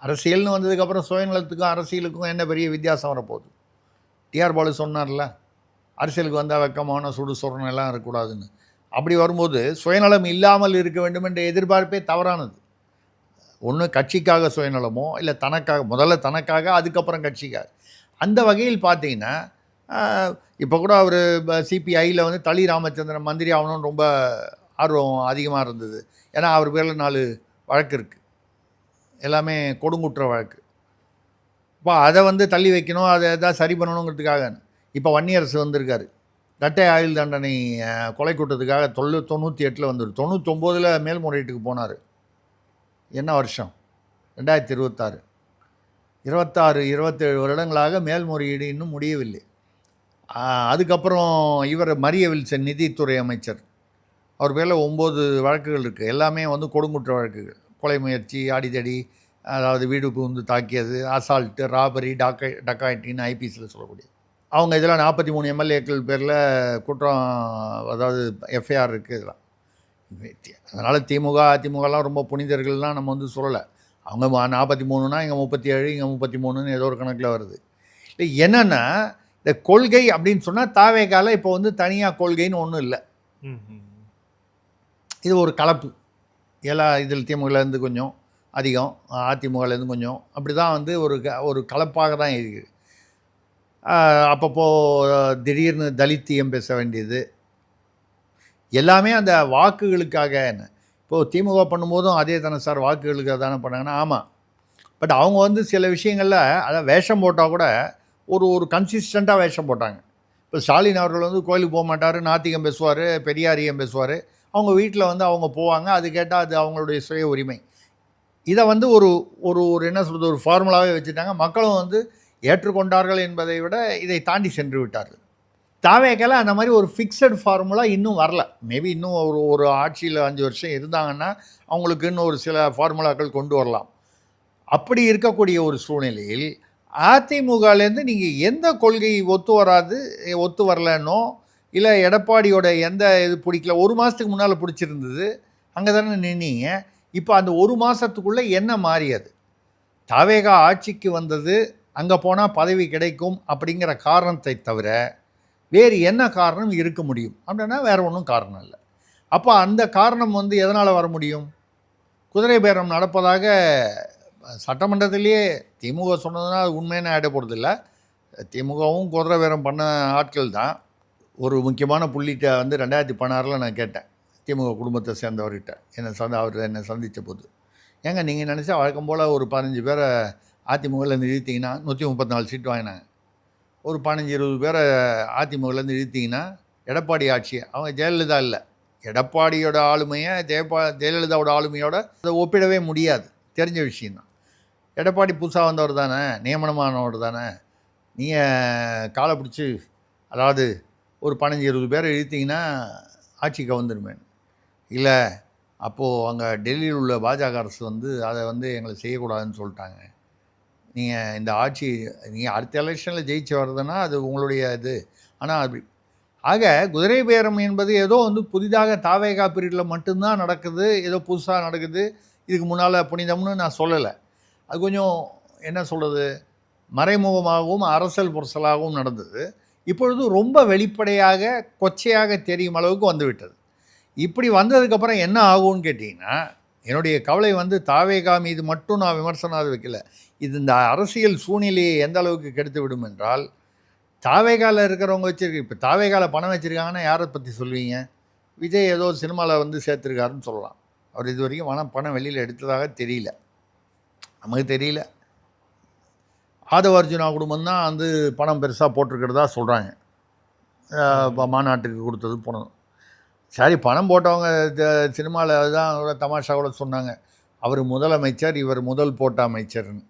அரசியல்னு வந்ததுக்கப்புறம் சுயநலத்துக்கும் அரசியலுக்கும் என்ன பெரிய வித்தியாசம் வரப்போகுது? டிஆர் பாலு சொன்னார்ல, அரசியலுக்கு வந்தால் வெக்கமான சுடு சொரணம் எல்லாம் இருக்கக்கூடாதுன்னு. அப்படி வரும்போது சுயநலம் இல்லாமல் இருக்க வேண்டும் என்ற எதிர்பார்ப்பே தவறானது. ஒன்று கட்சிக்காக சுயநலமோ இல்லை தனக்காக, முதல்ல தனக்காக அதுக்கப்புறம் கட்சிக்காக. அந்த வகையில் பார்த்தீங்கன்னா இப்போ கூட அவர் சிபிஐயில் வந்து தளி ராமச்சந்திரன் மந்திரி ஆகணும்னு ரொம்ப ஆர்வம் அதிகமாக இருந்தது. ஏன்னா அவர் பேரில் 4 வழக்கு இருக்குது, எல்லாமே கொடுங்குற்ற வழக்கு. இப்போ அதை வந்து தள்ளி வைக்கணும், அதை எதாவது சரி பண்ணணுங்கிறதுக்காக இப்போ வன்னியரசு வந்திருக்காரு. இரட்டை ஆயுள் தண்டனை கொலை கூட்டத்துக்காக 98 வந்துரு, 99 மேல்முறையீட்டுக்கு போனார். என்ன வருஷம்? 2026. 27 வருடங்களாக மேல்முறையீடு இன்னும் முடியவில்லை. அதுக்கப்புறம் இவர் மரிய வில்சன் நிதித்துறை அமைச்சர், அவர் பேரில் 9 வழக்குகள் இருக்குது. எல்லாமே வந்து கொடுங்குற்ற வழக்குகள். கொலை முயற்சி, அடிதடி, அதாவது வீடு புகுந்து தாக்கியது, அசால்ட்டு, ராபரி, டக்காய்டின்னு ஐபிசியில் சொல்லக்கூடிய. அவங்க இதெல்லாம் 43 எம்எல்ஏக்கள் பேரில் குற்றம், அதாவது எஃப்ஐஆர் இருக்குது இதெல்லாம். அதனால் திமுக அதிமுகலாம் ரொம்ப புனிதர்கள்லாம் நம்ம வந்து சொல்லலை. அவங்க 43னா இங்கே 37, இங்கே 33ன்னு ஏதோ ஒரு கணக்கில் வருது. இல்லை என்னென்னா இந்த கொள்கை அப்படின்னு சொன்னால் தாவேகால இப்போ வந்து தனியாக கொள்கைன்னு ஒன்றும் இல்லை. இது ஒரு கலப்பு. இதில் திமுகலேருந்து கொஞ்சம் அதிகம், அதிமுகலேருந்து கொஞ்சம், அப்படி தான் வந்து ஒரு கலப்பாக தான் இருக்குது. அப்பப்போ திடீர்னு தலித்தியம் பேச வேண்டியது எல்லாமே அந்த வாக்குகளுக்காக. என்ன இப்போது திமுக பண்ணும்போதும் அதே தானே சார், வாக்குகளுக்காக தானே பண்ணாங்கன்னா ஆமாம். பட் அவங்க வந்து சில விஷயங்களில் அதை வேஷம் போட்டால் கூட ஒரு கன்சிஸ்டண்ட்டாக வேஷம் போட்டாங்க. இப்போ ஸ்டாலின் அவர்கள் வந்து கோயிலுக்கு போக மாட்டார், நாத்திகம் பேசுவார், பெரியாரியம் பேசுவார். அவங்க வீட்டில் வந்து அவங்க போவாங்க, அது கேட்டால் அது அவங்களுடைய சுய உரிமை. இதை வந்து ஒரு என்ன சொல்கிறது, ஒரு ஃபார்முலாவே வச்சுட்டாங்க. மக்களும் வந்து ஏற்றுக்கொண்டார்கள் என்பதை விட இதை தாண்டி சென்று விட்டார்கள். தாவேக்கால அந்த மாதிரி ஒரு ஃபிக்ஸட் ஃபார்முலா இன்னும் வரல. மேபி இன்னும் ஒரு ஆட்சியில் 5 வருஷம் இருந்தாங்கன்னா அவங்களுக்கு இன்னும் ஒரு சில ஃபார்முலாக்கள் கொண்டு வரலாம். அப்படி இருக்கக்கூடிய ஒரு சூழ்நிலையில் அதிமுகலேருந்து நீங்கள் எந்த கொள்கை ஒத்து வரலன்னோ இல்லை எடப்பாடியோட எந்த இது பிடிக்கல, 1 மாதத்துக்கு முன்னால் பிடிச்சிருந்தது, அங்கே தானே நின்னீங்க. இப்போ அந்த 1 மாதத்துக்குள்ளே என்ன மாறியது? தாவேகா ஆட்சிக்கு வந்தது, அங்கே போனால் பதவி கிடைக்கும் அப்படிங்கிற காரணத்தை தவிர வேறு என்ன காரணம் இருக்க முடியும்? அப்படின்னா வேறு ஒன்றும் காரணம் இல்லை. அப்போ அந்த காரணம் வந்து எதனால் வர முடியும்? குதிரை பேரம் நடப்பதாக சட்டமன்றத்திலேயே திமுக சொன்னதுன்னா அது உண்மையான ஆகிட போகிறதில்ல. திமுகவும் குதிரை பேரம் பண்ண ஆட்கள் தான். ஒரு முக்கியமான புள்ளிட்ட வந்து 2016 நான் கேட்டேன் திமுக குடும்பத்தை சேர்ந்தவர்கிட்ட, அவர் என்னை சந்தித்த போது, ஏங்க நீங்கள் நினச்சா வழக்கம் போல் ஒரு 15 பேரை அதிமுகலேருந்து இழுத்தீங்கன்னா 134 சீட் வாங்கினாங்க. ஒரு 15-20 பேரை அதிமுகலேருந்து இழுத்தீங்கன்னா எடப்பாடி ஆட்சியை, அவங்க ஜெயலலிதா இல்லை, எடப்பாடியோட ஆளுமையை ஜெயலலிதாவோட ஆளுமையோட அதை ஒப்பிடவே முடியாது, தெரிஞ்ச விஷயந்தான். எடப்பாடி புதுசாக வந்தவர் தானே, நியமனமானவர் தானே, நீங்கள் காலை பிடிச்சி, அதாவது ஒரு 15-20 பேரை இழுத்தீங்கன்னா ஆட்சி கவுந்துருமேன். இல்லை, அப்போது அங்கே டெல்லியில் உள்ள பாஜக அரசு வந்து அதை வந்து எங்களை செய்யக்கூடாதுன்னு சொல்லிட்டாங்க. நீங்கள் இந்த ஆட்சி நீங்கள் அடுத்த எலெக்ஷனில் ஜெயிச்சு வர்றதுன்னா அது உங்களுடைய இது. ஆனால் அப்படி ஆக குதிரை பேரம் என்பது ஏதோ வந்து புதிதாக தாவேகா பீரியடில் மட்டும்தான் நடக்குது, ஏதோ புதுசாக நடக்குது, இதுக்கு முன்னால் புனிதம்னு நான் சொல்லலை. அது கொஞ்சம் என்ன சொல்கிறது, மறைமுகமாகவும் அரசல் புரசலாகவும் நடந்தது. இப்பொழுது ரொம்ப வெளிப்படையாக கொச்சையாக தெரியும் அளவுக்கு வந்துவிட்டது. இப்படி வந்ததுக்கப்புறம் என்ன ஆகும்னு கேட்டிங்கன்னா, என்னுடைய கவலை வந்து தாவேகா மீது மட்டும் நான் விமர்சனம் அது வைக்கல. இது இந்த அரசியல் சூழ்நிலையை எந்த அளவுக்கு கெடுத்து விடும் என்றால், தாவேகாவில் இருக்கிறவங்க வச்சுருக்கு. இப்போ தாவேகாவில் பணம் வச்சுருக்காங்கன்னா யாரை பற்றி சொல்லுவீங்க? விஜய் ஏதோ சினிமாவில் வந்து சேர்த்துருக்காருன்னு சொல்லலாம். அவர் இது வரைக்கும் பணம் வெளியில் எடுத்ததாக தெரியல, நமக்கு தெரியல. ஆதவ அர்ஜுனா குடும்பம் தான் வந்து பணம் பெருசாக போட்டிருக்கிறதா சொல்கிறாங்க, மாநாட்டுக்கு கொடுத்தது போனது. சரி, பணம் போட்டவங்க சினிமாவில் அதுதான் தமாஷா கூட சொன்னாங்க, அவர் முதலமைச்சர், இவர் முதல் போட்ட அமைச்சர்னு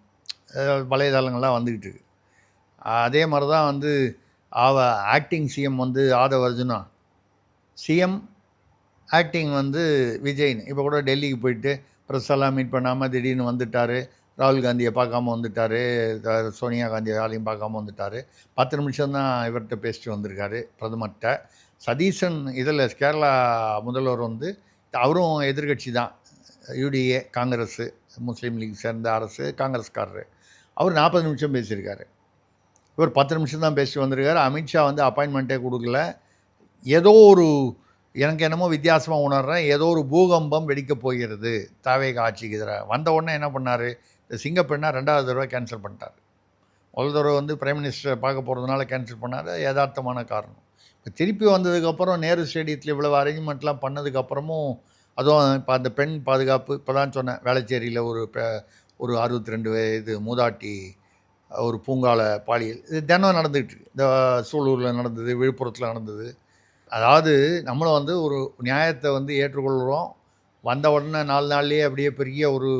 வலைதளங்கள்லாம் வந்துக்கிட்டு இருக்கு. அதே மாதிரி தான் வந்து ஆக்டிங் சிஎம் வந்து ஆதவ அர்ஜுனா, சிஎம் ஆக்டிங் வந்து விஜய்னு. இப்போ கூட டெல்லிக்கு போயிட்டு ப்ரெஸ் எல்லாம் மீட் பண்ணாமல் திடீர்னு வந்துட்டார். ராகுல் காந்தியை பார்க்காம வந்துட்டார், சோனியா காந்தி யாரையும் பார்க்காம வந்துட்டார். 10 நிமிஷம் தான் இவர்கிட்ட பேசிட்டு வந்திருக்காரு பிரதமர்கிட்ட. சதீஷன் இதில் கேரளா முதல்வர் வந்து அவரும் எதிர்கட்சி தான், யூடிஏ காங்கிரஸு, முஸ்லீம் லீக் சேர்ந்த அரசு, காங்கிரஸ்காரரு. அவர் 40 நிமிஷம் பேசியிருக்காரு. இவர் 10 நிமிஷம் தான் பேசிட்டு வந்திருக்காரு. அமித்ஷா வந்து அப்பாயின்மெண்ட்டே கொடுக்கல. ஏதோ ஒரு எனக்கு என்னமோ வித்தியாசமாக உணர்கிறேன், ஏதோ ஒரு பூகம்பம் வெடிக்கப் போகிறது தாவேகா ஆட்சிக்கு எதிராக. வந்த உடனே என்ன பண்ணார், இந்த சிங்கப்பெண்ணா 2வது தடவை கேன்சல் பண்ணிட்டார். முதல் தடவை வந்து பிரைம் மினிஸ்டரை பார்க்க போகிறதுனால கேன்சல் பண்ணார், யதார்த்தமான காரணம். இப்போ திருப்பி வந்ததுக்கப்புறம் நேரு ஸ்டேடியத்தில் இவ்வளவு அரேஞ்ச்மெண்ட்லாம் பண்ணதுக்கப்புறமும், அதுவும் இப்போ அந்த பெண் பாதுகாப்பு, இப்போ தான் சொன்னேன், வேளச்சேரியில் ஒரு 62 வயது மூதாட்டி ஒரு பூங்கால பாலியல், இது தினம் நடந்துகிட்டு இருக்கு. இந்த சூலூரில் நடந்தது, விழுப்புரத்தில் நடந்தது. அதாவது நம்மளும் வந்து ஒரு நியாயத்தை வந்து ஏற்றுக்கொள்கிறோம், வந்த உடனே 4 நாள்லேயே அப்படியே பெரிய ஒரு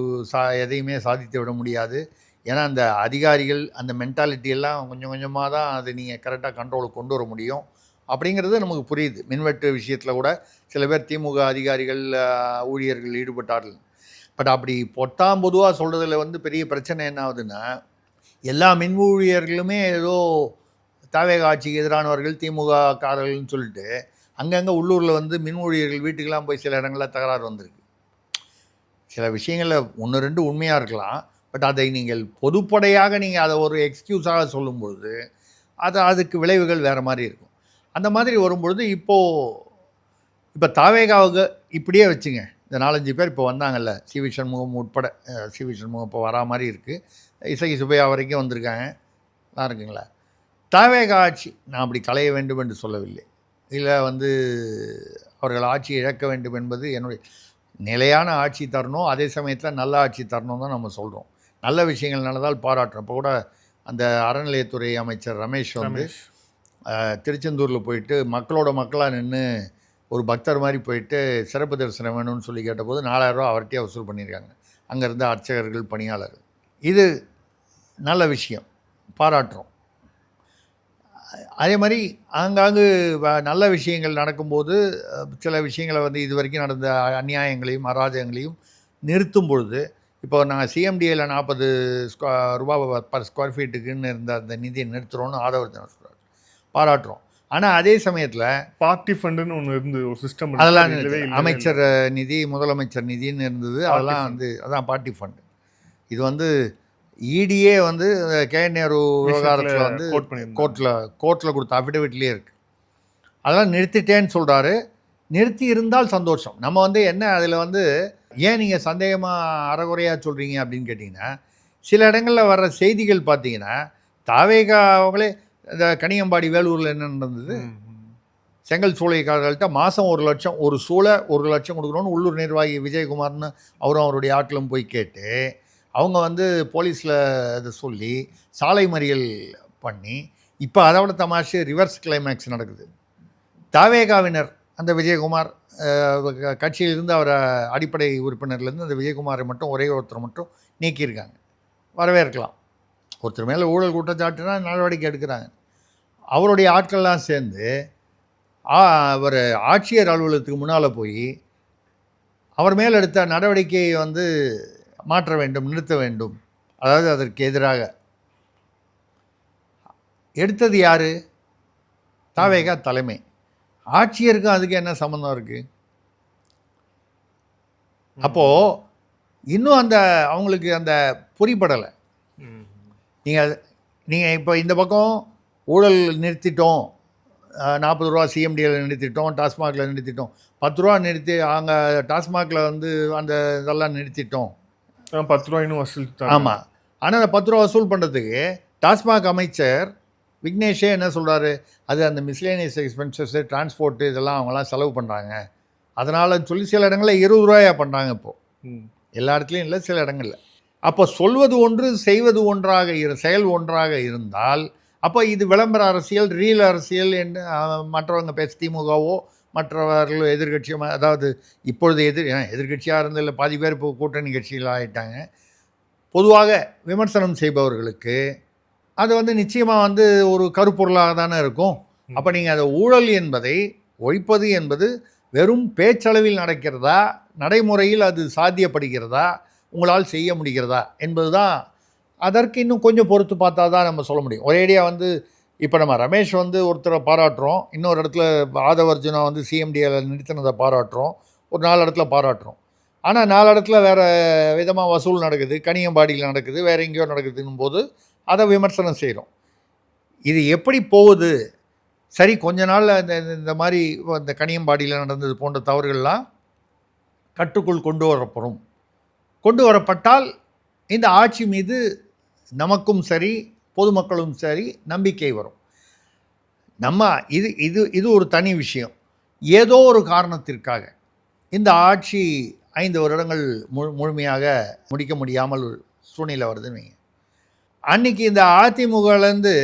எதையுமே சாதித்து விட முடியாது. ஏன்னா அந்த அதிகாரிகள் அந்த மென்டாலிட்டியெல்லாம் கொஞ்சம் கொஞ்சமாக தான் அதை நீங்கள் கரெக்டாக கண்ட்ரோலுக்கு கொண்டு வர முடியும் அப்படிங்கிறது நமக்கு புரியுது. மின்வெட்டு விஷயத்தில் கூட சில பேர் திமுக அதிகாரிகள் ஊழியர்கள் ஈடுபட்டார்கள். பட் அப்படி பொத்தாம் பொதுவாக சொல்கிறதுல வந்து பெரிய பிரச்சனை என்ன ஆகுதுன்னா, எல்லா மின் ஊழியர்களுமே ஏதோ தாவேகா ஆட்சிக்கு எதிரானவர்கள், திமுக காரர்கள்னு சொல்லிட்டு அங்கங்கே உள்ளூரில் வந்து மின் ஊழியர்கள் வீட்டுக்கெல்லாம் போய் சில இடங்களில் தகராறு வந்திருக்கு. சில விஷயங்களில் 1-2 உண்மையாக இருக்கலாம். பட் அதை நீங்கள் பொதுப்படையாக நீங்கள் அதை ஒரு எக்ஸ்கியூஸாக சொல்லும்பொழுது அதுக்கு விளைவுகள் வேறு மாதிரி இருக்கும். அந்த மாதிரி வரும்பொழுது இப்போ தாவேகாவுக்கு இப்படியே வச்சுங்க, இந்த 4-5 பேர் இப்போ வந்தாங்கல்ல, சிவி சண்முகம் உட்பட, சிவி சண்முகம் இப்போ வரா மாதிரி இருக்குது, இசை சுபையா வரைக்கும் வந்திருக்காங்க, நல்லா இருக்குங்களா. தாவேகா ஆட்சி நான் அப்படி களைய வேண்டும் என்று சொல்லவில்லை, இல்லை வந்து அவர்கள் ஆட்சி இழக்க வேண்டும் என்பது என்னுடைய நிலையான ஆட்சி தரணும், அதே சமயத்தில் நல்ல ஆட்சி தரணும் தான் நம்ம சொல்கிறோம். நல்ல விஷயங்கள் நடந்தால் பாராட்டுறோம். இப்போ கூட அந்த அறநிலையத்துறை அமைச்சர் ரமேஷ் வந்து திருச்செந்தூரில் போயிட்டு மக்களாக நின்று ஒரு பக்தர் மாதிரி போயிட்டு சிறப்பு தரிசனம் வேணும்னு சொல்லி கேட்டபோது 4000 ரூபா அவர்கிட்டயே வசூல் பண்ணியிருக்காங்க அங்கே இருந்த அர்ச்சகர்கள், பணியாளர்கள். இது நல்ல விஷயம், பாராட்டுறோம். அதே மாதிரி ஆங்காங்கு நல்ல விஷயங்கள் நடக்கும்போது சில விஷயங்களை வந்து இது வரைக்கும் நடந்த அநியாயங்களையும் அராஜகங்களையும் நிறுத்தும் பொழுது, இப்போ நாங்கள் சிஎம்டிஏல 40 ரூபா பர் ஸ்கொயர் ஃபீட்டுக்குன்னு இருந்த அந்த நிதியை நிறுத்துகிறோன்னு ஆதவர்ஜன சொல்கிறார், பாராட்டுறோம். ஆனால் அதே சமயத்தில் பார்ட்டி ஃபண்டுன்னு ஒன்று இருந்து ஒரு சிஸ்டம், அதெல்லாம் அமைச்சர் நிதி, முதலமைச்சர் நிதின்னு இருந்தது, அதெல்லாம் வந்து அதான் பார்ட்டி ஃபண்டு. இது வந்து இடியே வந்து கே நேரு விவகாரத்தில் வந்து கோர்ட்டில் கொடுத்த அஃபிடவிட்லேயே இருக்குது. அதெல்லாம் நிறுத்திட்டேன்னு சொல்கிறாரு. நிறுத்தி இருந்தால் சந்தோஷம். நம்ம வந்து என்ன அதில் வந்து ஏன் நீங்கள் சந்தேகமாக அறகுறையாக சொல்கிறீங்க அப்படின்னு கேட்டிங்கன்னா, சில இடங்களில் வர்ற செய்திகள் பார்த்தீங்கன்னா, தாவேகா அவங்களே இந்த கனியம்பாடி வேலூரில் என்ன நடந்தது, செங்கல் சூளைக்காரர்கள்ட்ட மாதம் 1 லட்சம், ஒரு சூளை 1 லட்சம் கொடுக்கணும்னு உள்ளூர் நிர்வாகி விஜயகுமார்னு அவரும் அவருடைய ஆட்களும் போய் கேட்டு, அவங்க வந்து போலீஸில் அதை சொல்லி சாலை மறியல் பண்ணி, இப்போ அதை விட தமாஷு ரிவர்ஸ் கிளைமேக்ஸ் நடக்குது. தாவேகாவினர் அந்த விஜயகுமார் கட்சியிலிருந்து அவரை அடிப்படை உறுப்பினர்லேருந்து அந்த விஜயகுமாரை மட்டும் ஒரே ஒருத்தர் மட்டும் நீக்கியிருக்காங்க. வரவேற்கலாம். ஒருத்தர் மேலே ஊழல் குற்றச்சாட்டுனா நடவடிக்கை எடுக்கிறாங்க. அவருடைய ஆட்கள்லாம் சேர்ந்து அவர் ஆட்சியர் அலுவலகத்துக்கு முன்னால் போய் அவர் மேல் எடுத்த நடவடிக்கையை வந்து மாற்ற வேண்டும், நிறுத்த வேண்டும். அதாவது அதற்கு எதிராக எடுத்தது யார்? தாவேகா தலைமை. ஆட்சியருக்கும் அதுக்கு என்ன சம்மந்தம் இருக்குது? அப்போது இன்னும் அந்த அவங்களுக்கு அந்த புரிபடலை. நீங்கள் இப்போ இந்த பக்கம் ஊழல் நிறுத்திட்டோம், 40 ரூபா சிஎம்டியில் நிறுத்திட்டோம், டாஸ்மாகில் நிறுத்திட்டோம், 10 ரூபா நிறுத்தி அங்கே டாஸ்மாகில் வந்து அந்த இதெல்லாம் நிறுத்திட்டோம், 10 ரூபா இன்னும் வசூல். ஆமாம். ஆனால் அந்த 10 ரூபா வசூல் பண்ணுறதுக்கு டாஸ்மாக் அமைச்சர் விக்னேஷே என்ன சொல்கிறாரு? அது அந்த மிஸ்லேனியஸ் எக்ஸ்பென்சஸ்ஸு, டிரான்ஸ்போர்ட்டு இதெல்லாம் அவங்களாம் செலவு பண்ணுறாங்க, அதனால் சொல்லி சில இடங்களில் 20 ரூபாயா பண்ணுறாங்க. இப்போது எல்லா இடத்துலையும் இல்லை, சில இடங்களில். அப்போ சொல்வது ஒன்று செய்வது ஒன்றாக செயல் ஒன்றாக இருந்தால் அப்போ இது விளம்பர அரசியல், ரீல் அரசியல் என்று மற்றவங்க பேச திமுகவோ மற்றவர்கள் எதிர்கட்சியோ, அதாவது இப்பொழுது எதிர்கட்சியாக இருந்ததில்ல, பாதி பேர் இப்போ கூட்டணி கட்சியில் ஆகிட்டாங்க. பொதுவாக விமர்சனம் செய்பவர்களுக்கு அது வந்து நிச்சயமாக வந்து ஒரு கருப்பொருளாக தானே இருக்கும். அப்போ நீங்கள் அதை ஊழல் என்பதை ஒழிப்பது என்பது வெறும் பேச்சளவில் நடக்கிறதா, நடைமுறையில் அது சாத்தியப்படுகிறதா, உங்களால் செய்ய முடிகிறதா என்பது தான். அதற்கு இன்னும் கொஞ்சம் பொறுத்து பார்த்தா தான் நம்ம சொல்ல முடியும். ஒரேடியாக வந்து இப்போ நம்ம ரமேஷ் வந்து ஒருத்தரை பாராட்டுறோம், இன்னொரு இடத்துல ஆதவர்ஜுனா வந்து சிஎம்டியில் நிறுத்தினதை பாராட்டுறோம், ஒரு 4 இடத்துல பாராட்டுறோம். ஆனால் 4 இடத்துல வேறு விதமாக வசூல் நடக்குது, கனியம்பாடியில் நடக்குது, வேறு எங்கேயோ நடக்குதுன்னும் போது அதை விமர்சனம் செய்கிறோம். இது எப்படி போகுது? சரி, கொஞ்ச நாள் இந்த மாதிரி இந்த கனியம்பாடியில் நடந்தது போன்ற தவறுகள்லாம் கட்டுக்குள் கொண்டு வரப்பட்டால் இந்த ஆட்சி மீது நமக்கும் சரி பொதுமக்களும் சரி நம்பிக்கை வரும். இது ஒரு தனி விஷயம். ஏதோ ஒரு காரணத்திற்காக இந்த ஆட்சி 5 வருடங்கள் முழுமையாக முடிக்க முடியாமல் ஒரு சூழ்நிலை வருதுன்னு வைங்க. அன்றைக்கி இந்த அதிமுகலேருந்து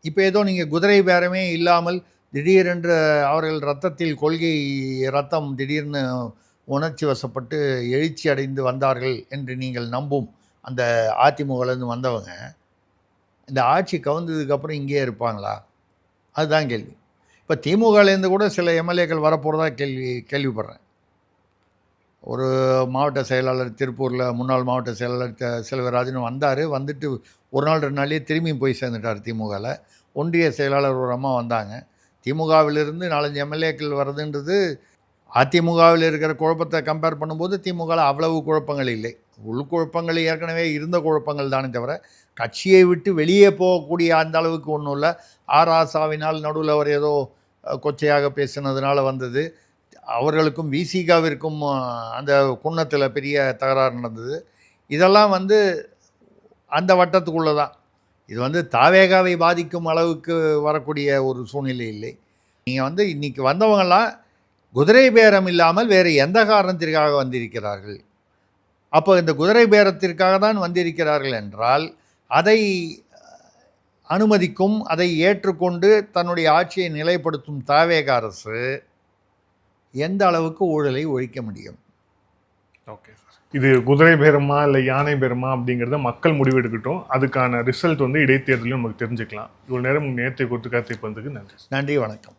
இப்போ ஏதோ நீங்கள் குதிரை பேரமே இல்லாமல் திடீரென்று அவர்கள் ரத்தத்தில் கொள்கை ரத்தம் திடீர்னு உணர்ச்சி வசப்பட்டு எழுச்சி அடைந்து வந்தார்கள் என்று நீங்கள் நம்பும் அந்த அதிமுகலேருந்து வந்தவங்க இந்த ஆட்சி கவுந்ததுக்கப்புறம் இங்கேயே இருப்பாங்களா? அதுதான் கேள்வி. இப்போ திமுகலேருந்து கூட சில எம்எல்ஏக்கள் வரப்போகிறதா கேள்விப்படுறேன். ஒரு மாவட்ட செயலாளர் திருப்பூரில் முன்னாள் மாவட்ட செயலாளர் செல்வராஜன் வந்தார், வந்துட்டு ஒரு நாள் 2 நாள்லேயே திரும்பி போய் சேர்ந்துட்டார் திமுகவில். ஒன்றிய செயலாளர் ஒரு அம்மா வந்தாங்க. திமுகவிலிருந்து 4-5 எம்எல்ஏக்கள் வர்றதுன்றது அதிமுகவில் இருக்கிற குழப்பத்தை கம்பேர் பண்ணும்போது திமுகவில் அவ்வளவு குழப்பங்கள் இல்லை. உள்குழப்பங்கள் ஏற்கனவே இருந்த குழப்பங்கள் தானே தவிர கட்சியை விட்டு வெளியே போகக்கூடிய அந்த அளவுக்கு ஒன்றும் இல்லை. ஆராசாவினால் நடுவில் அவர் ஏதோ கொச்சையாக பேசினதுனால வந்தது. அவர்களுக்கும் விசிகாவிற்கும் அந்த குன்னத்தில் பெரிய தகராறு நடந்தது. இதெல்லாம் வந்து அந்த வட்டத்துக்குள்ளே தான். இது வந்து தாவேகாவை பாதிக்கும் அளவுக்கு வரக்கூடிய ஒரு சூழ்நிலை இல்லை. நீங்கள் வந்து இன்றைக்கி வந்தவங்களாம் குதிரை பேரம் இல்லாமல் வேறு எந்த காரணத்திற்காக வந்திருக்கிறார்கள்? அப்போ இந்த குதிரை பேரத்திற்காக தான் வந்திருக்கிறார்கள் என்றால் அதை அனுமதிக்கும், அதை ஏற்றுக்கொண்டு தன்னுடைய ஆட்சியை நிலைப்படுத்தும் தாவேக அரசு எந்த அளவுக்கு ஊழலை ஒழிக்க முடியும்? ஓகே சார், இது குதிரை பேரமா இல்லை யானை பேரமா அப்படிங்கிறத மக்கள் முடிவெடுக்கட்டும். அதுக்கான ரிசல்ட் வந்து இடைத்தேர்தலையும் நமக்கு தெரிஞ்சுக்கலாம். இவ்வளோ நேரம் நேரத்தை கொடுத்து காத்திருப்பதுக்கு நன்றி. நன்றி, வணக்கம்.